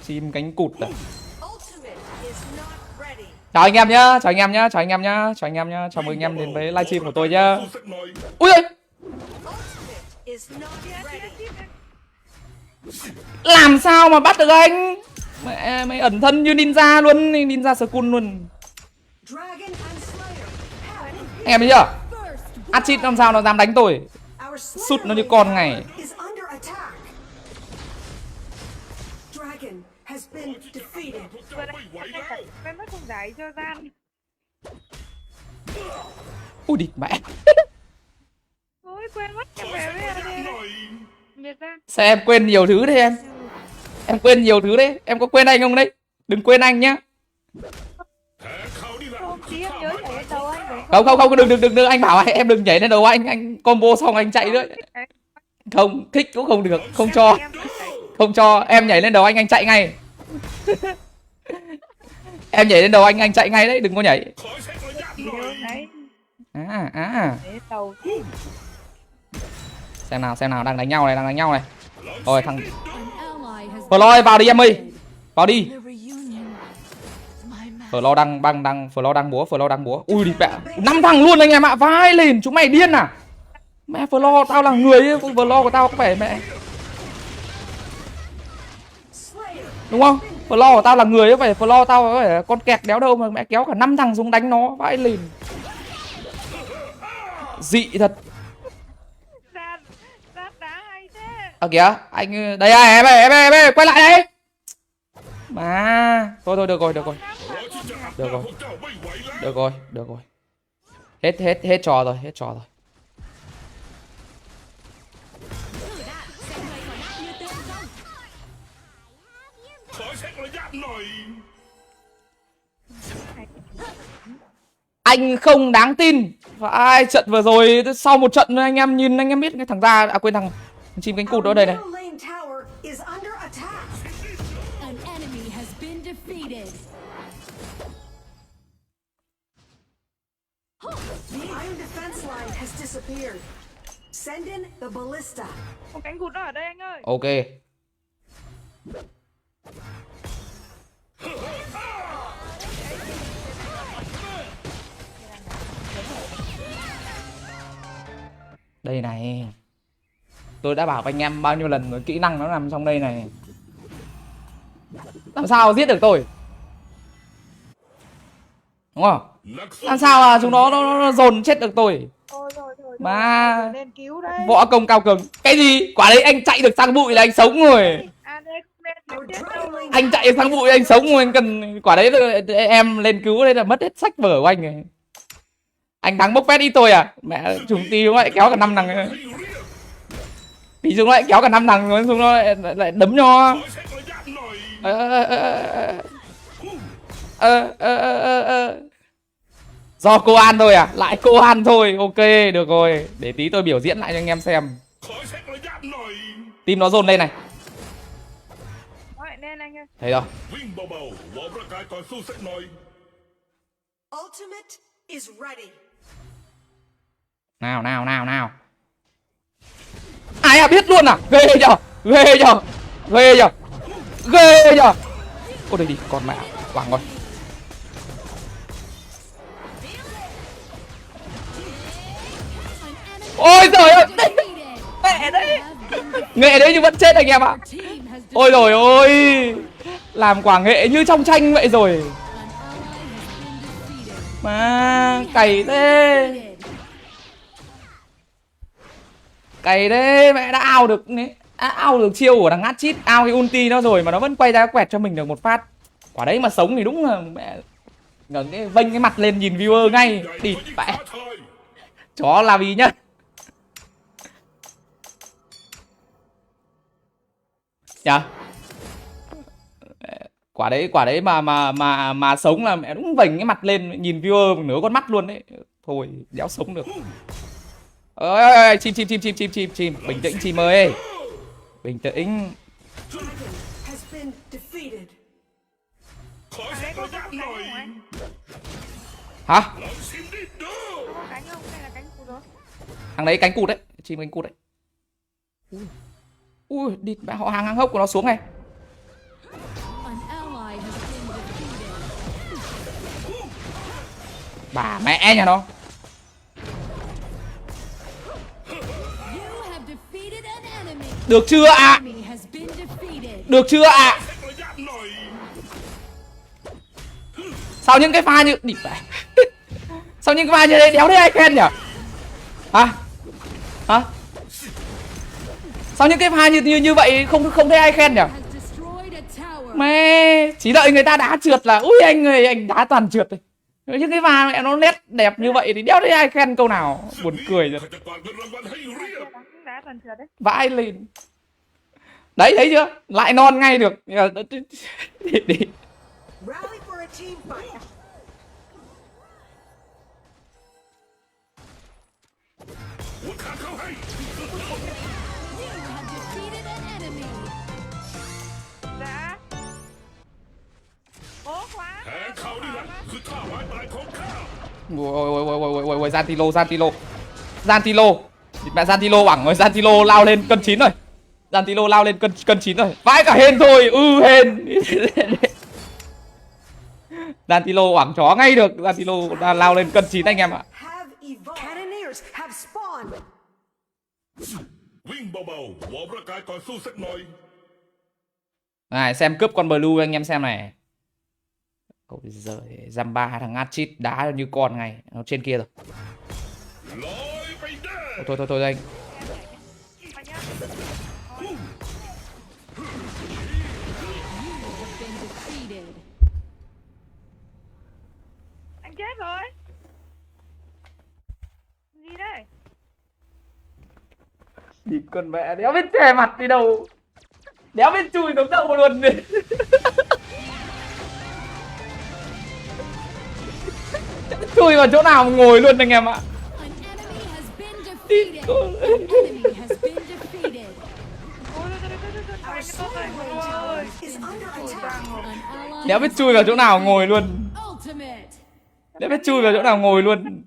Chim cánh cụt à? Ultimate is not ready. Chào anh em nhá. Chào mừng anh em đến với livestream của tôi nhá. Ui ơi, Ultimate is not ready. làm sao mà bắt được anh? Mẹ, mày ẩn thân như ninja luôn, ninja skull luôn. Dragon and Slayer have Anh em thấy chưa? Archit làm sao nó dám đánh tôi? our Sút nó như con ngày. is under attack. Dragon has been defeated. vừa đây. Quên mất không giải cho Gian. Ui địt mẹ. Ôi quên mất em về với đây. Biệt ra. Sao em quên nhiều thứ thế em? Em quên nhiều thứ đấy. Em có quên anh không đấy? Đừng quên anh nhá. Không tí em nhớ nhảy lên đầu anh phải Không, đừng anh bảo em đừng nhảy lên đầu anh combo xong anh chạy nữa. Không, thích cũng không được, không cho em nhảy lên đầu anh chạy ngay. Em nhảy lên đầu anh chạy ngay đấy, đừng có nhảy. Đấy. Để đầu chứ. Xem nào đang đánh nhau này. Rồi thằng An ally has Floyd vào đi em ơi. Vào đi. The reunion. My man. Floyd đang búa. Ui đi mẹ. 5 thằng luôn anh em ạ. Vai lên chúng mày điên à. Mẹ Floyd tao là người ấy, Floyd của tao có phải mẹ. Đúng không? Floyd của tao là người ấy, phải Floyd tao có phải con kẹt đéo đâu mà mẹ kéo cả 5 thằng xuống đánh nó, vãi lìn. Dị thật. Sát đá hay thế. Ở kìa, anh đây à, em ơi, quay lại đây. Mà, thôi được rồi. Được rồi. Hết trò rồi. Anh không đáng tin. Ai trận vừa rồi sau một trận anh em nhìn anh em biết cái thằng ra quên thằng chim cánh cụt ở đây này. Our middle lane tower is under attack. an enemy has been defeated. The iron defense line has disappeared. Send in the ballista. Con cánh cụt nó ở đây anh ơi. Ok. Đây này. Tôi đã bảo với anh em bao nhiêu lần rồi, kỹ năng nó nằm trong đây này. Làm sao giết được tôi? Đúng không? Làm sao mà chúng nó dồn chết được tôi? Thôi. Mà Nên cứu đấy. võ công cao cường. Cái gì? Quả đấy anh chạy được sang bụi là anh sống rồi. À đây không nên cứu chết đâu. Anh chạy sang bụi anh sống rồi, anh cần quả đấy em lên cứu đây là mất hết sách vở của anh rồi. Anh thắng bốc phét ít tôi à? Mẹ chúng tí nó lại kéo cả 5 thằng. Tí chúng nó lại kéo cả 5 thằng, chúng nó lại đấm nho. Do cô An thôi à? Lại cô An thôi. Ok, được rồi. Để tí tôi biểu diễn lại cho anh em xem. Team nó dồn lên này. Vậy nên anh ơi. Thấy rồi. Ultimate is ready. Nào. Ai à biết luôn à? Ghê nhở. Ôi đây đi, con mẹ quảng rồi. Ôi giời ơi, mẹ đấy. Nghệ đấy nhưng vẫn chết anh em ạ. Team has Ôi rồi ôi. Làm quả nghệ như trong tranh vậy rồi. an ally has been defeated. Mà cày thế. Cày đấy, mẹ đã ao được ao được chiêu của thằng Hatchit, ao cái ulti nó rồi mà nó vẫn quay ra quẹt cho mình được một phát. Quả đấy mà sống thì đúng là mẹ ngẩng cái vênh cái mặt lên nhìn viewer ngay. Địt vãi. Chó làm gì nhá. Nhá. Quả đấy mà sống là mẹ đúng vành cái mặt lên nhìn viewer một nửa con mắt luôn đấy. Thôi, đéo sống được. Ơi, chim. Bình tĩnh chim ơi. Bình tĩnh. Dragon has been defeated. Đây có cánh không anh? Hả? Có cánh không? Đây là cánh cụt đó. Thằng đấy cánh cụt đấy, chim cánh cụt đấy. Ui, đi mẹ họ hàng hốc của nó xuống này. An ally has been defeated. Bà mẹ nhà nó. You have defeated an enemy. Được chưa ạ? Enemy has been defeated. Được chưa ạ? Sao những cái pha như địt vậy? Sao những cái pha như thế đéo thấy ai khen nhỉ? Hả? Sao những cái pha như vậy không thấy ai khen nhỉ? Has destroyed a tower. Mẹ chỉ đợi người ta đá trượt là ui anh ơi, anh đá toàn trượt thôi. Những cái pha mẹ nó nét đẹp như vậy thì đéo thấy ai khen câu nào, buồn cười rồi. Đá toàn trượt đấy. Vãi lên. Đấy thấy chưa? Lại non ngay được. Đi. Rally for a team fight. You have defeated an enemy. Dạ. Cố quá. Ôi Giantilo mẹ Giantilo bảng rồi, Giantilo lao lên cân 9 rồi, Giantilo lao lên cân 9 rồi, vãi cả hên thôi. Hên Giantilo bảng chó ngay được, Giantilo lao lên cân 9 anh em ạ. Have evolved. Cannoneers have spawned. วิ่งเบาๆวอร์มร่างกายก่อนสู้สักหน่อย Này xem cướp con blue anh em xem này. Ôi giời, Zamba thằng Atchit đá như con ngay, nó trên kia rồi. ลอยไปได้ Thôi anh. Mà nhá. Been defeated. Anh chết rồi. Gì đây? Địt con mẹ, đéo biết che mặt đi đâu, đéo biết chui xuống đâu luôn. Chui vào chỗ nào mà ngồi luôn anh em ạ. An enemy has been defeated. An enemy has been defeated. Ôi thôi. Our Anh Slayer ơi. Lane Tower is under attack. An ally Đéo biết chui vào chỗ nào ngồi luôn, ultimate. đéo biết chui vào chỗ nào ngồi luôn.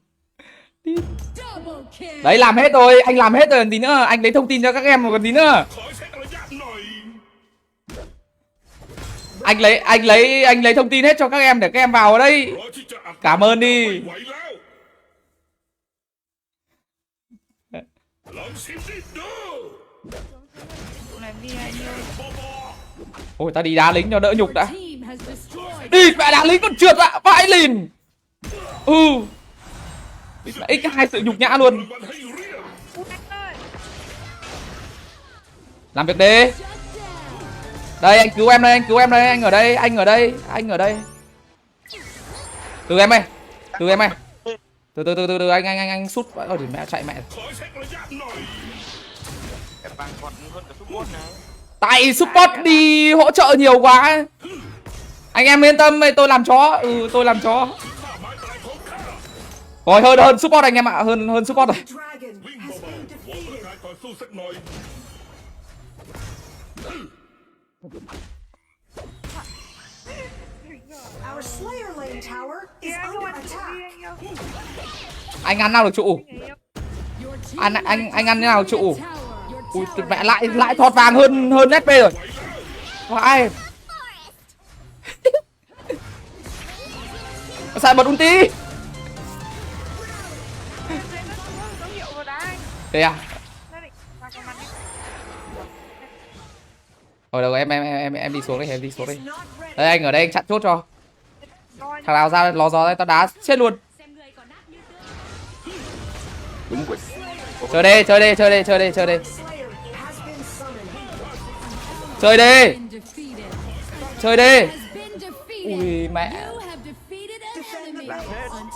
Double kill. Đấy làm hết rồi, anh làm hết rồi còn tí nữa, anh lấy thông tin cho các em một còn tí nữa. ขอเช็คระยะหน่อย Anh lấy thông tin hết cho các em để các em vào ở đây. รอที่จะอัด Cảm ơn đi. ไหวแล้วลองชิมดิดู Tụi này đi anh ơi. บอ Ôi ta đi đá lính cho đỡ nhục đã. Team has destroyed. Đi mẹ đá lính còn trượt ạ, vãi lìn. X2 sự nhục nhã ๆ luôn. มันให้เรียบ Ui anh ơi. Làm việc đi. Shut down. Đây anh cứu em đây, anh ở đây. Từ em ơi. Từ anh sút. Ôi thì mẹ chạy mẹ. ขอเช็คระยะหน่อย Tại support đi hỗ trợ nhiều quá. Anh em yên tâm, tôi làm chó. Tôi làm chó. ข้าไม้ตายของข้า Rồi hơn support anh em ạ, hơn support rồi. Dragon วิ่ง has เบา been ๆวอร์มร่าง defeated. กายก่อนสู้สักหน่อย Our Slayer Lane Tower Kìa is anh không under ăn trụ đi attack. anh ơi. Anh ăn nào được trụ? Nghỉ yêu. Your team Anh has ăn thế nào destroyed trụ? a tower. Your Ui tower mẹ has lại thọt vàng hơn SP rồi. Vãi. Sai bật ulti. Em thấy nó không có dấu hiệu vào đá anh. Thế à? Nó định vào cái mặt đi. Rồi đâu em đi xuống đây, em đi xuống đây. Is not ready. Đây anh ở đây anh chặn chốt cho. Coi Thằng nào ra lò gió đây tao đá chết luôn. Xem người còn nát như tương. Chơi đi. Slayer has been summoned. Chơi đi. Been defeated. Chơi đi. Has been defeated. Ui mẹ. You have defeated an enemy. An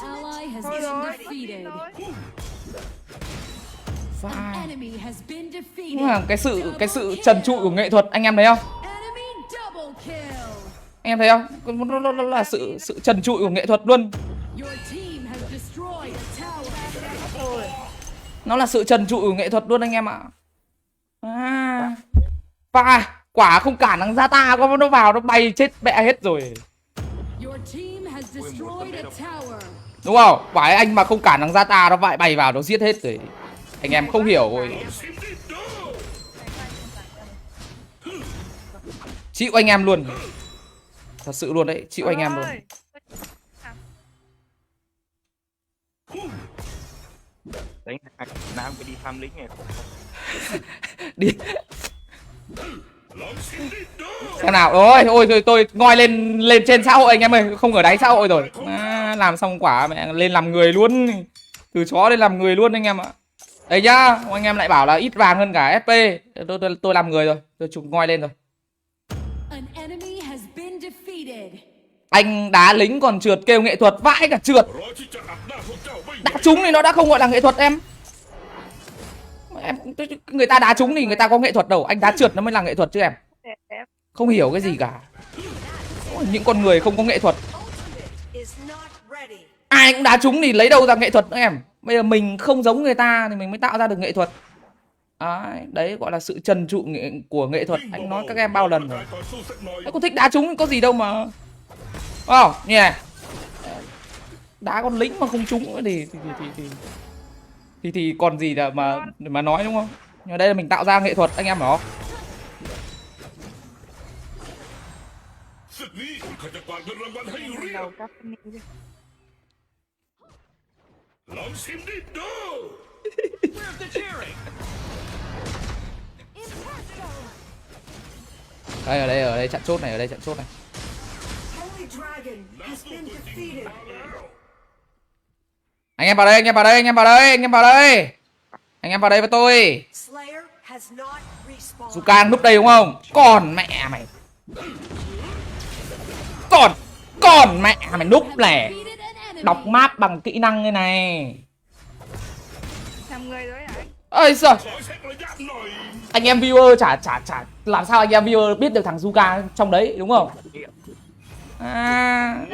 ally has thôi been rồi. defeated. Pha. Enemy has been Đúng là defeated. cái sự trần trụi của nghệ thuật anh em thấy không? Enemy double kill. Anh em thấy không? Nó là sự trần trụi của nghệ thuật luôn. Your team has destroyed a tower. Nó là sự trần trụi của nghệ thuật luôn anh em ạ. Pha. Quả không cản thằng Zata có nó vào nó bay chết mẹ hết rồi. Your team has destroyed a tower. Đúng không? Quả ấy anh mà không cản thằng Zata nó vậy bay vào nó giết hết rồi. Anh em không hiểu rồi. ชิมดิดู Chịu anh em luôn. Thật sự luôn đấy, chịu anh em luôn. Ơi. น้ำไปดีทำลิงก์ไง Đi. ลองชิมดิดู Xem nào. Ôi tôi ngoi lên trên xã hội anh em ơi, không ở đáy xã hội rồi. Làm xong quả mẹ lên làm người luôn. Từ chó lên làm người luôn anh em ạ. Đây nhá, anh em lại bảo là ít vàng hơn cả SP. Tôi làm người rồi, tôi chụp ngoi lên rồi. An enemy has been defeated. Anh đá lính còn trượt kêu nghệ thuật, vãi cả trượt. รอที่จะอัดหน้าพวกเจ้าไม่ไหว Đá trúng thì nó đã không gọi là nghệ thuật em. Người ta đá trúng thì người ta có nghệ thuật đâu, anh đá trượt nó mới là nghệ thuật chứ em. Đẹp. Không hiểu cái gì cả. Những con người không có nghệ thuật. Is not ready. Ai cũng đá trúng thì lấy đâu ra nghệ thuật nữa em. Bây giờ mình không giống người ta thì mình mới tạo ra được nghệ thuật. Đấy gọi là sự trần trụi của nghệ thuật. วิ่ง Anh เบา nói ๆ các em bao lần วอร์ม rồi. ร่างกายก่อนสู้สักหน่อย Anh có thích đá trúng có gì đâu mà. Nhìn này. Đá con lính mà không trúng nữa thì còn gì mà nói đúng không? Nhưng mà đây là mình tạo ra nghệ thuật anh em hiểu không? ศึกนี้ข้าจะกวาดเงินรางวัลให้เรีย đầu บ cắp này đi. ลองชิมดิดู Đây ở đây chặn chốt này, ở đây chặn chốt này. Holy Dragon has been defeated. Anh em vào đây, anh em vào đây, anh em vào đây, anh em vào đây. Anh em vào đây với tôi. Slayer has not respawned. Zukan núp đây đúng không? Còn mẹ mày. Còn mẹ mày núp này. Defeated an enemy. Đọc map bằng kỹ năng như này. 5 người rồi hả? Ơi giời. ขอเช็คระยะหน่อย Anh em viewer chả làm sao anh em viewer biết được thằng Zuka trong đấy đúng không? À,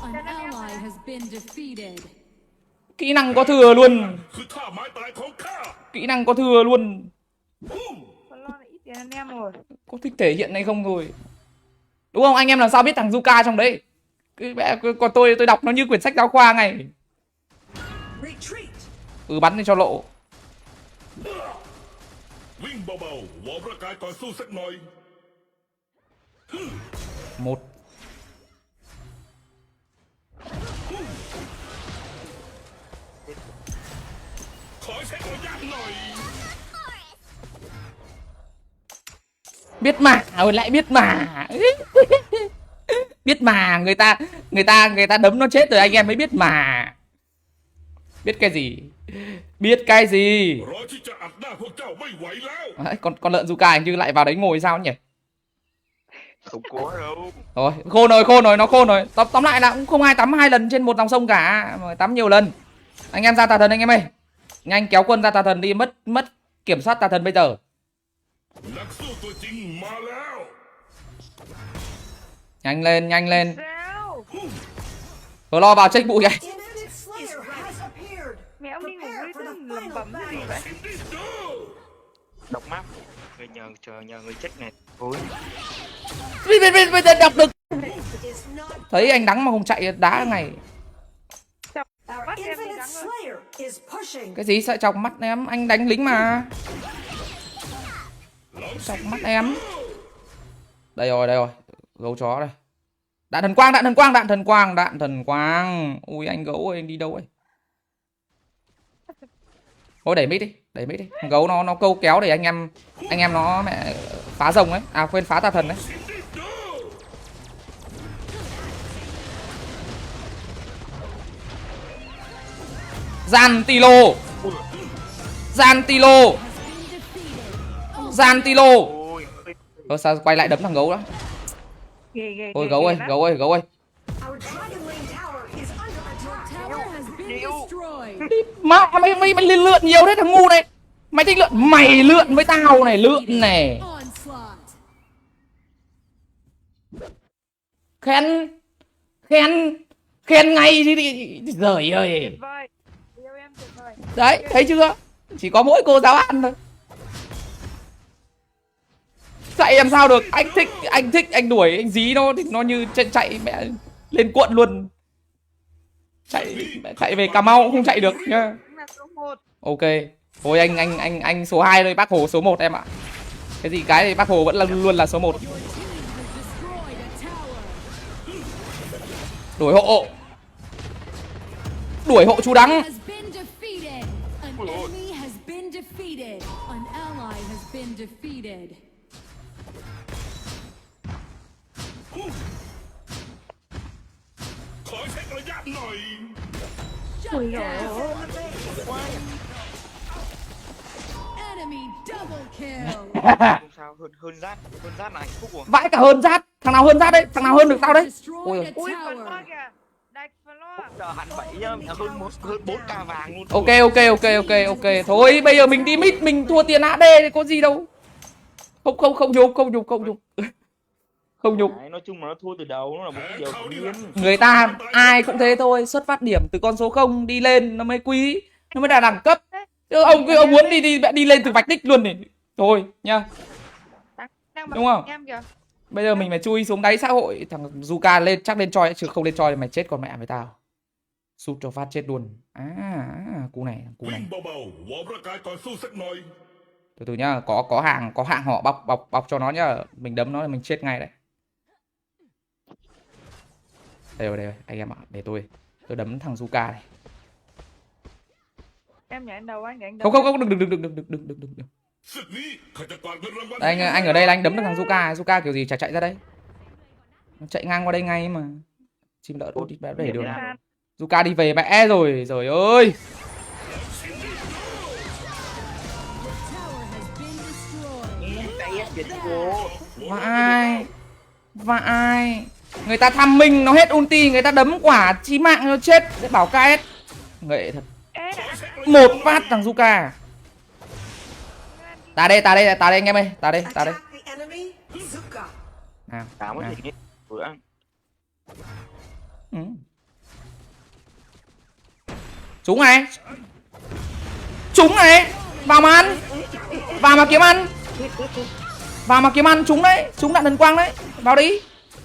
An ally has been defeated. kỹ năng có thừa luôn. คือท่าไม้ตายของข้า Kỹ năng có thừa luôn. Con lo là ít tiền anh em rồi. Có thích thể hiện hay không rồi? Đúng không? Anh em làm sao biết thằng Zuka trong đấy? Còn tôi đọc nó như quyển sách giáo khoa này. Retreat. Bắn đi cho lộ. วิ่งเบาๆวอร์มร่างกายก่อนสู้สักหน่อย Một. ขอเช็คระยะหน่อย Biết mà, lại biết mà. Biết mà, người ta đấm nó chết rồi anh em mới biết mà. Biết cái gì? Biết cái gì? รอที่จะอัดหน้าพวกเจ้าไม่ไหวแล้ว Đấy, con lợn Zuka hình như lại vào đấy ngồi sao nhỉ? Không có đâu. Rồi, khôn rồi, nó khôn rồi. Tóm lại là cũng không ai tắm 2 lần trên một dòng sông cả, mà tắm nhiều lần. Anh em ra tà thần anh em ơi. Nhanh kéo quân ra tà thần đi, mất kiểm soát tà thần bây giờ. นักสู้ตัวจริงมาแล้ว Nhanh lên. Sao? Vừa lo vào check bụi kìa. Infinite Slayer has appeared. Mẹ ông đi ngủ Prepare đi for the chứ lẩm final bẩm cái gì battle. vậy? ชิมดิดู Đọc map. Người nhờ người check này. Ôi. Bây giờ đọc được. Is not Thấy anh đắng mà không chạy đá ngày. our Bắt em đi Infinite đắng rồi. Slayer is pushing. Cái gì sợ chọc mắt em, anh đánh lính mà. ลองชิ Chọc ม mắt ดิ em. ดู Đây rồi. Gấu chó đây. Đạn thần quang. Ui anh gấu ơi, anh đi đâu ấy? Thôi đẩy mít đi. Thằng gấu nó câu kéo để anh em nó mẹ phá rồng ấy. À quên, phá tà thần đấy. ชิมดิดู Gian tilo. Ôi. Sao quay lại đấm thằng gấu đó. Ghê. Ôi gấu ơi. Our Dragon Lane Tower is under attack. Tower has been destroyed. Mà mày lượn nhiều đấy thằng ngu này. Mày thích lượn, mày lượn với tao này, lượn này. Onslaught. Khen ngay chứ đi. Giời ơi. Tuyệt vời. Yêu em tuyệt vời. Đấy, thấy chưa? Chỉ có mỗi cô giáo ăn thôi. Chạy làm sao được? Anh đuổi, anh dí nó thì nó như chạy mẹ lên cuộn luôn. Chạy về Cà Mau cũng không chạy được nhá. Cũng là số 1. Ok. Thôi anh số 2 thôi, Bác Hồ số 1 em ạ. Cái gì cái thì Bác Hồ vẫn luôn là số 1. Has destroyed a tower. Đuổi hộ chú Đắng. Has been defeated. An enemy has been defeated. An ally has been defeated.ขอเช็คระยะหน่อย Shut down. Enemy double kill. Không sao. Hơn rát là hạnh phúc rồi. Vãi cả hơn rát. Thằng nào hơn rát đấy? Thằng nào hơn được tao đấy? Destroyed a Ui phần lo tower. kìa. Đạch phần lo. Giờ hẳn 7 nhá. Hơn 4k vàng luôn. Ok. Thôi bây giờ mình đi mid, mình thua tiền AD thì có gì đâu. Không nhục. Không nhục. Đấy, nói chung là nó thua từ đầu. Nó là một cái điều tự nhiên. Người ta ai cũng thế thôi, xuất phát điểm từ con số 0 đi lên nó mới quý, nó mới là đẳng cấp. Chứ ông muốn đi lên từ vạch đích luôn này. Thôi nhá. Đang Đúng không? em kìa. Bây giờ mình phải chui xuống đáy xã hội, thằng Zuka lên chắc lên choi chứ không lên choi thì mày chết con mẹ với tao. Sút cho phát chết luôn. Cú này. วิ่งเบาๆวอร์มร่างกายก่อนสู้สักหน่อย Từ từ nhá, có hạng họ bọc cho nó nhá. Mình đấm nó là mình chết ngay đấy. Đây rồi, anh em ạ, để tôi đấm thằng Zuka này. Em nhảy đầu anh nhảy đầu. Không, đừng. ศึกนี้ข้าจะกวาดเงินรางวัล Đây, anh ở đây là anh đấm được thằng Zuka kiểu gì chả chạy ra đây. Nó chạy ngang qua đây ngay mà. Chim đỡ đi để đường nào. Zuka đi về mẹ rồi, trời ơi. Và ai người ta thăm mình nó hết ulti, người ta đấm quả chí mạng nó chết để bảo KS nghệ thật. Một phát thằng Zuka. Ta đây anh em ơi, ta đây. Attack the enemy. Zuka. Nào, Tao mới nào. thì bữa ăn. Ừ. Trúng này, vào mà ăn, vào mà kiếm ăn, trúng đấy, trúng đạn thần quang đấy,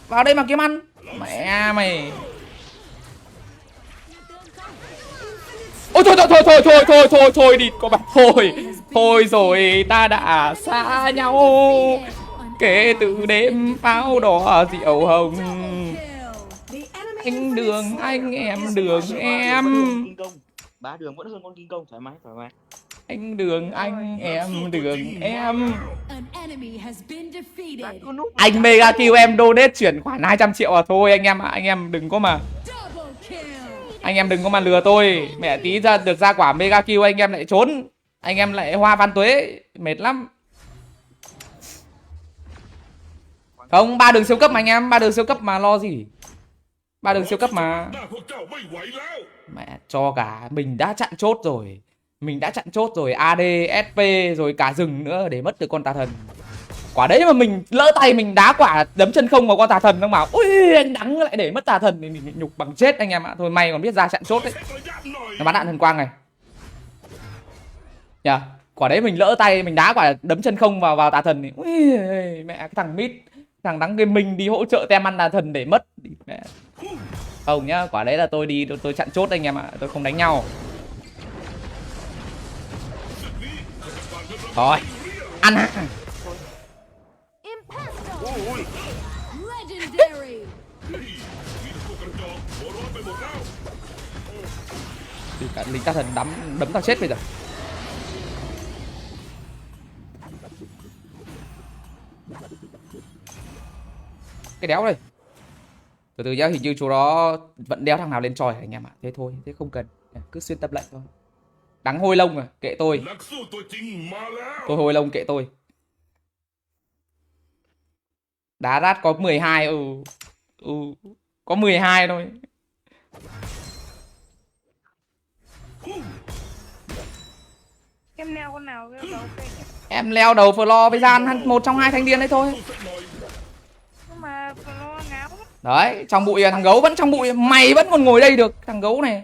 vào đây mà kiếm ăn, mẹ mày. Ôi thôi đi có bạn, thôi rồi ta đã xa nhau kể từ đêm pháo đỏ rượu hồng. The enemy Anh đường anh em đường em, King Kong. 3 đường vẫn hơn con King Kong, thoải mái. anh đường anh em đường em. An enemy has been defeated. Anh mega kill em donate chuyển khoản 200 triệu à, thôi anh em đừng có mà Double kill. anh em đừng có mà lừa tôi. Mẹ tí ra được ra quả mega kill anh em lại trốn, anh em lại hoa văn tuế, mệt lắm. Không, 3 đường siêu cấp mà anh em, 3 đường siêu cấp mà lo gì. 3 đường siêu cấp mà. หน้าพวกเจ้าไม่ไหวแล้ว Mẹ cho cả mình đã chặn chốt rồi. AD, SP rồi cả rừng nữa để mất được con tà thần. Quả đấy mà mình lỡ tay mình đá quả đấm chân không vào con tà thần, nó bảo ui anh đắng lại để mất tà thần thì mình nhục bằng chết anh em ạ. Thôi may còn biết ra chặn chốt đấy. เช็คระยะหน่อย Nó bắn đạn thần quang này. Nhờ, quả đấy mình lỡ tay mình đá quả đấm chân không vào tà thần thì ui mẹ, cái thằng mid, thằng đắng game mình đi hỗ trợ tem ăn tà thần để mất mẹ. Không nhá, quả đấy là tôi đi tôi chặn chốt anh em ạ, tôi không đánh nhau. Thôi, ăn à. Legendary. พวกกระจอกหัวร้อนไปหมดแล้ว Thì cả lính tà thần đấm tao chết bây giờ. Cái đéo đây. Từ từ nhá, hình như chú đó vẫn đéo thằng nào lên tròi anh em ạ. Thế thôi, thế không cần, cứ xuyên tập lệnh thôi. Đắng hôi lông à, kệ tôi. นักสู้ตัวจริงมาแล้ว Tôi hôi lông kệ tôi. Đá rát có 12. Có 12 thôi. Em neo con nào cái đầu cây nhỉ? Em leo đầu Flo với Gian, một trong hai thanh niên đấy thôi. สักหน่อย Nhưng mà nó ngáo lắm. Đấy, trong bụi, thằng gấu vẫn trong bụi, mày vẫn còn ngồi đây được, thằng gấu này.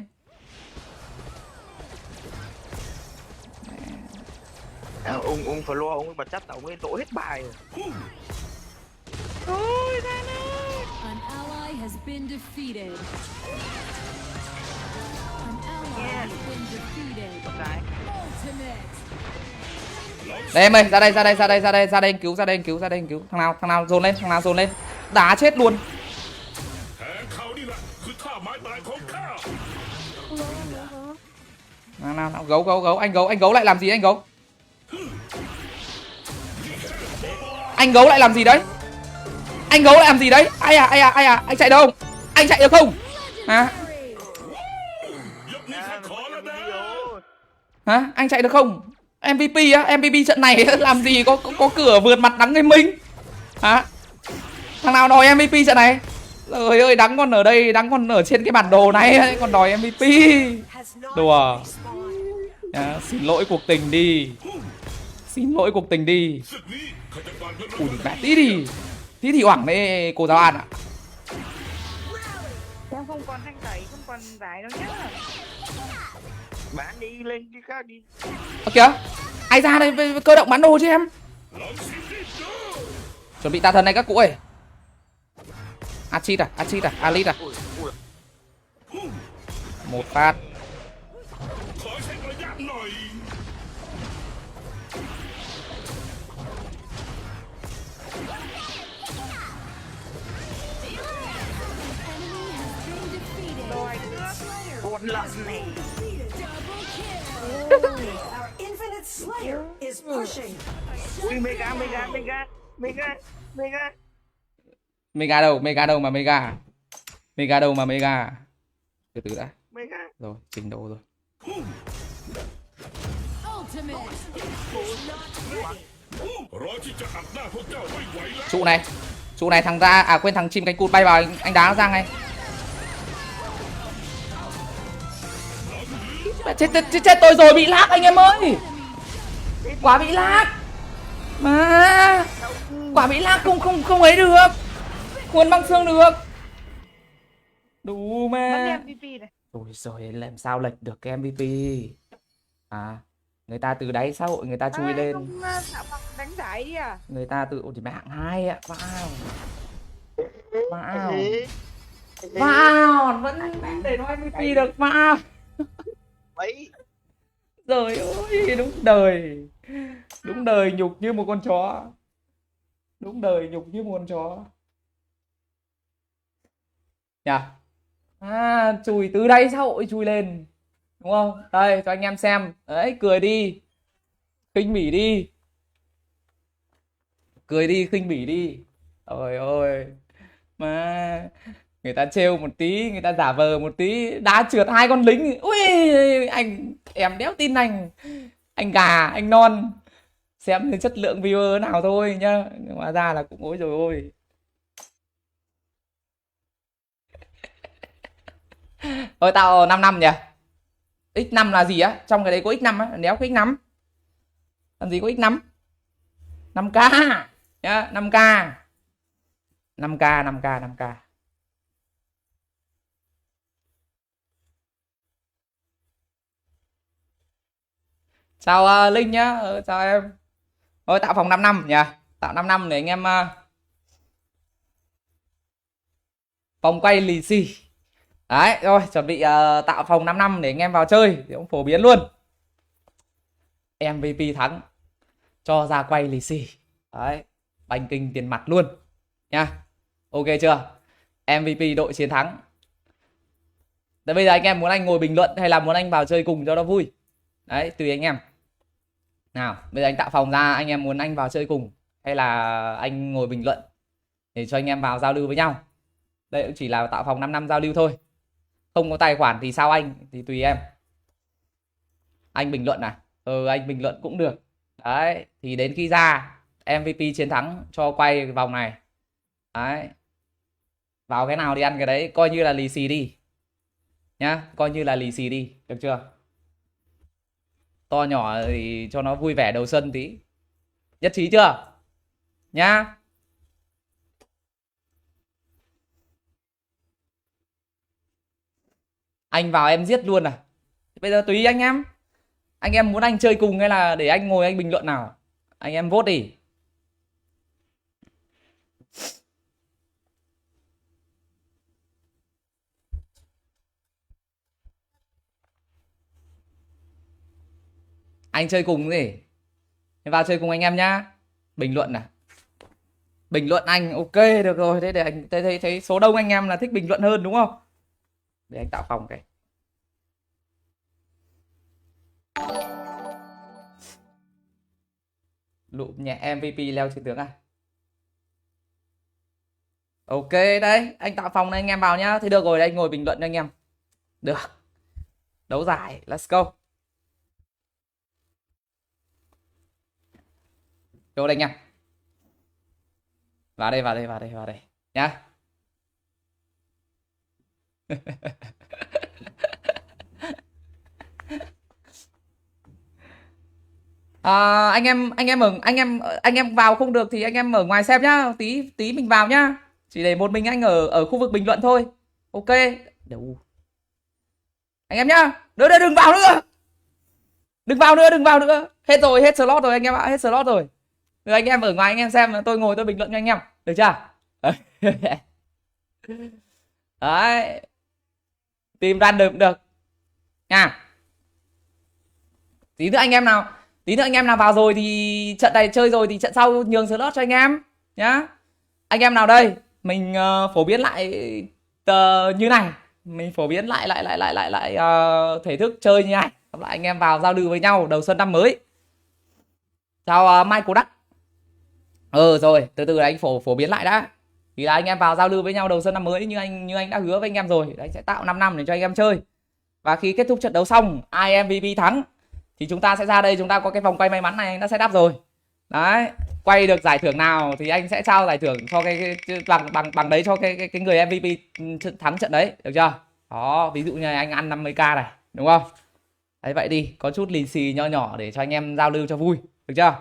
Ông phải lo, ông bật chắc ông ấy lỗ hết bài rồi. Ôi ra đây. An ally has been defeated. An ally has been defeated. Ultimate. Đây em ơi, ra đây anh cứu. Thằng nào dồn lên, đá chết luôn. แผนเขานี่แหละคือท่าไม้ตายของข้า Nào, gấu lại làm gì anh gấu? Anh gấu lại làm gì đấy? Ai à, anh chạy đâu? Anh chạy được không? Hả? ยกนี้ข้าขอแล้วนะ Hả? Anh chạy được không? MVP á, MVP trận này làm gì có cửa vượt mặt Đắng Game Minh. Hả? Thằng nào đòi MVP trận này? Trời ơi, Đắng còn ở đây, Đắng còn ở trên cái bản đồ này còn đòi MVP. has not Đùa. respawned. Xin lỗi cuộc tình đi. ศึกนี้ข้าจะกวาดเงินราง Ui วัล mẹ tí thì hoảng đấy cô giáo An ạ. Em không còn thanh tẩy, không còn giải đâu nhá. Bán đi, lên cái khác đi. Ơ kìa, ai ra đây với cơ động bắn đồ chứ em. ลองชิมดิเด้อ Chuẩn bị tà thần này các cụ ơi. Achit à, Alit à. Một phát. ขอเช็คระยะหน่อย Enemy has been defeated. Buồn lận này. Double kill. Our infinite slayer is pushing. Ui mega. Mega đâu? Mega đâu mà mega? Mega đâu mà mega? Từ từ đã. Mega. Rồi, trình độ rồi. Ultimate. รอที่จะอัดหน้าพวกเจ้าไม่ไหวแล้ว Trụ này thằng ra, à quên, thằng chim cánh cụt bay vào, anh đá nó ra ngay. Chết tôi rồi, bị lag anh em ơi. Quả bị lag. Mà quả bị lag không ấy được. Cuốn băng xương được. Đủ Vẫn mà. MVP này. Rồi làm sao lệch được cái MVP. À, người ta từ đáy xã hội người ta chui lên. Không Tạo Phong đánh giải đi à? Người ta tự chỉ hạng 2 ạ. Wow, vẫn để nó MVP được. Wow. Mấy. Trời ơi, đúng đời nhục như một con chó. Đúng đời nhục như một con chó. Nhờ. À, chùi từ đây xã hội chui lên. Đúng không? Đây, cho anh em xem. Đấy, cười đi. Khinh bỉ đi. Cười đi, khinh bỉ đi. Ôi ôi. Mà người ta trêu một tí, người ta giả vờ một tí, đá trượt 2 con lính. Ui, anh em đéo tin anh. Anh gà, anh non. Xem chất lượng viewer nào thôi nhá. Nhưng mà ra là cũng ôi rồi ôi. Ôi tao 5 năm nhỉ. X5 là gì á? Trong cái đấy có X5 á, đéo có X5. Làm gì có X5? 5k nhá, 5k. 5k. Chào Linh nhá, chào em. Thôi tạo phòng 5 năm nhỉ. Tạo 5 năm để anh em vòng quay lì xì. Đấy, rồi chuẩn bị tạo phòng 5 năm để anh em vào chơi thì cũng phổ biến luôn. MVP thắng cho ra quay lì xì. Đấy, banh kinh tiền mặt luôn nha. Ok chưa? MVP đội chiến thắng. Thế bây giờ anh em muốn anh ngồi bình luận hay là muốn anh vào chơi cùng cho nó vui? Đấy, tùy anh em. Nào, bây giờ anh tạo phòng ra, anh em muốn anh vào chơi cùng hay là anh ngồi bình luận để cho anh em vào giao lưu với nhau. Đây cũng chỉ là tạo phòng 5 năm giao lưu thôi. Không có tài khoản thì sao anh? Thì tùy em. Anh bình luận à? Anh bình luận cũng được. Đấy, thì đến khi ra MVP chiến thắng cho quay vòng này. Đấy. Vào cái nào thì ăn cái đấy, coi như là lì xì đi. Nhá, coi như là lì xì đi, được chưa? To nhỏ thì cho nó vui vẻ đầu xuân tí. Nhất trí chưa? Nhá. Anh vào em giết luôn à? Bây giờ tùy anh em. Anh em muốn anh chơi cùng hay là để anh ngồi anh bình luận nào? Anh em vote đi. Anh chơi cùng gì? Vào chơi cùng anh em nhá. Bình luận à? Bình luận anh, ok được rồi. Thế để anh thấy số đông anh em là thích bình luận hơn đúng không? Để anh tạo phòng cái. Lụm nhẹ MVP leo chiến tướng à? Ok đấy, anh tạo phòng này anh em vào nhá. Thế được rồi, đây anh ngồi bình luận cho anh em. Được. Đấu giải, let's go. Vô đây anh em. Vào đây nhá. Anh em vào không được thì anh em ở ngoài xem nhá, tí mình vào nhá. Chỉ để một mình anh ở khu vực bình luận thôi. Ok. Đâu. Anh em nhá. Đừng vào nữa. Đừng vào nữa. Hết rồi, hết slot rồi anh em ạ, hết slot rồi. Rồi anh em ở ngoài anh em xem, tôi ngồi tôi bình luận cho anh em. Được chưa? Đấy. Team random được. nha. Tí nữa anh em nào vào rồi thì trận này chơi rồi thì trận sau nhường slot cho anh em nhá. Anh em nào đây mình phổ biến lại như này, mình phổ biến lại thể thức chơi như này, xong lại anh em vào giao lưu với nhau đầu xuân năm mới. Chào Michael Đắc. Rồi từ từ anh phổ biến lại đã, thì là anh em vào giao lưu với nhau đầu xuân năm mới như anh đã hứa với anh em rồi. Đấy, sẽ tạo 5 năm để cho anh em chơi, và khi kết thúc trận đấu xong ai MVP thắng thì chúng ta sẽ ra đây, chúng ta có cái vòng quay may mắn này anh đã setup rồi. Đấy, quay được giải thưởng nào thì anh sẽ trao giải thưởng cho cái bằng đấy cho cái người MVP thắng trận đấy, được chưa? Đó, ví dụ như anh ăn 50k này, đúng không? Đấy, vậy đi, có chút lì xì nho nhỏ để cho anh em giao lưu cho vui, được chưa?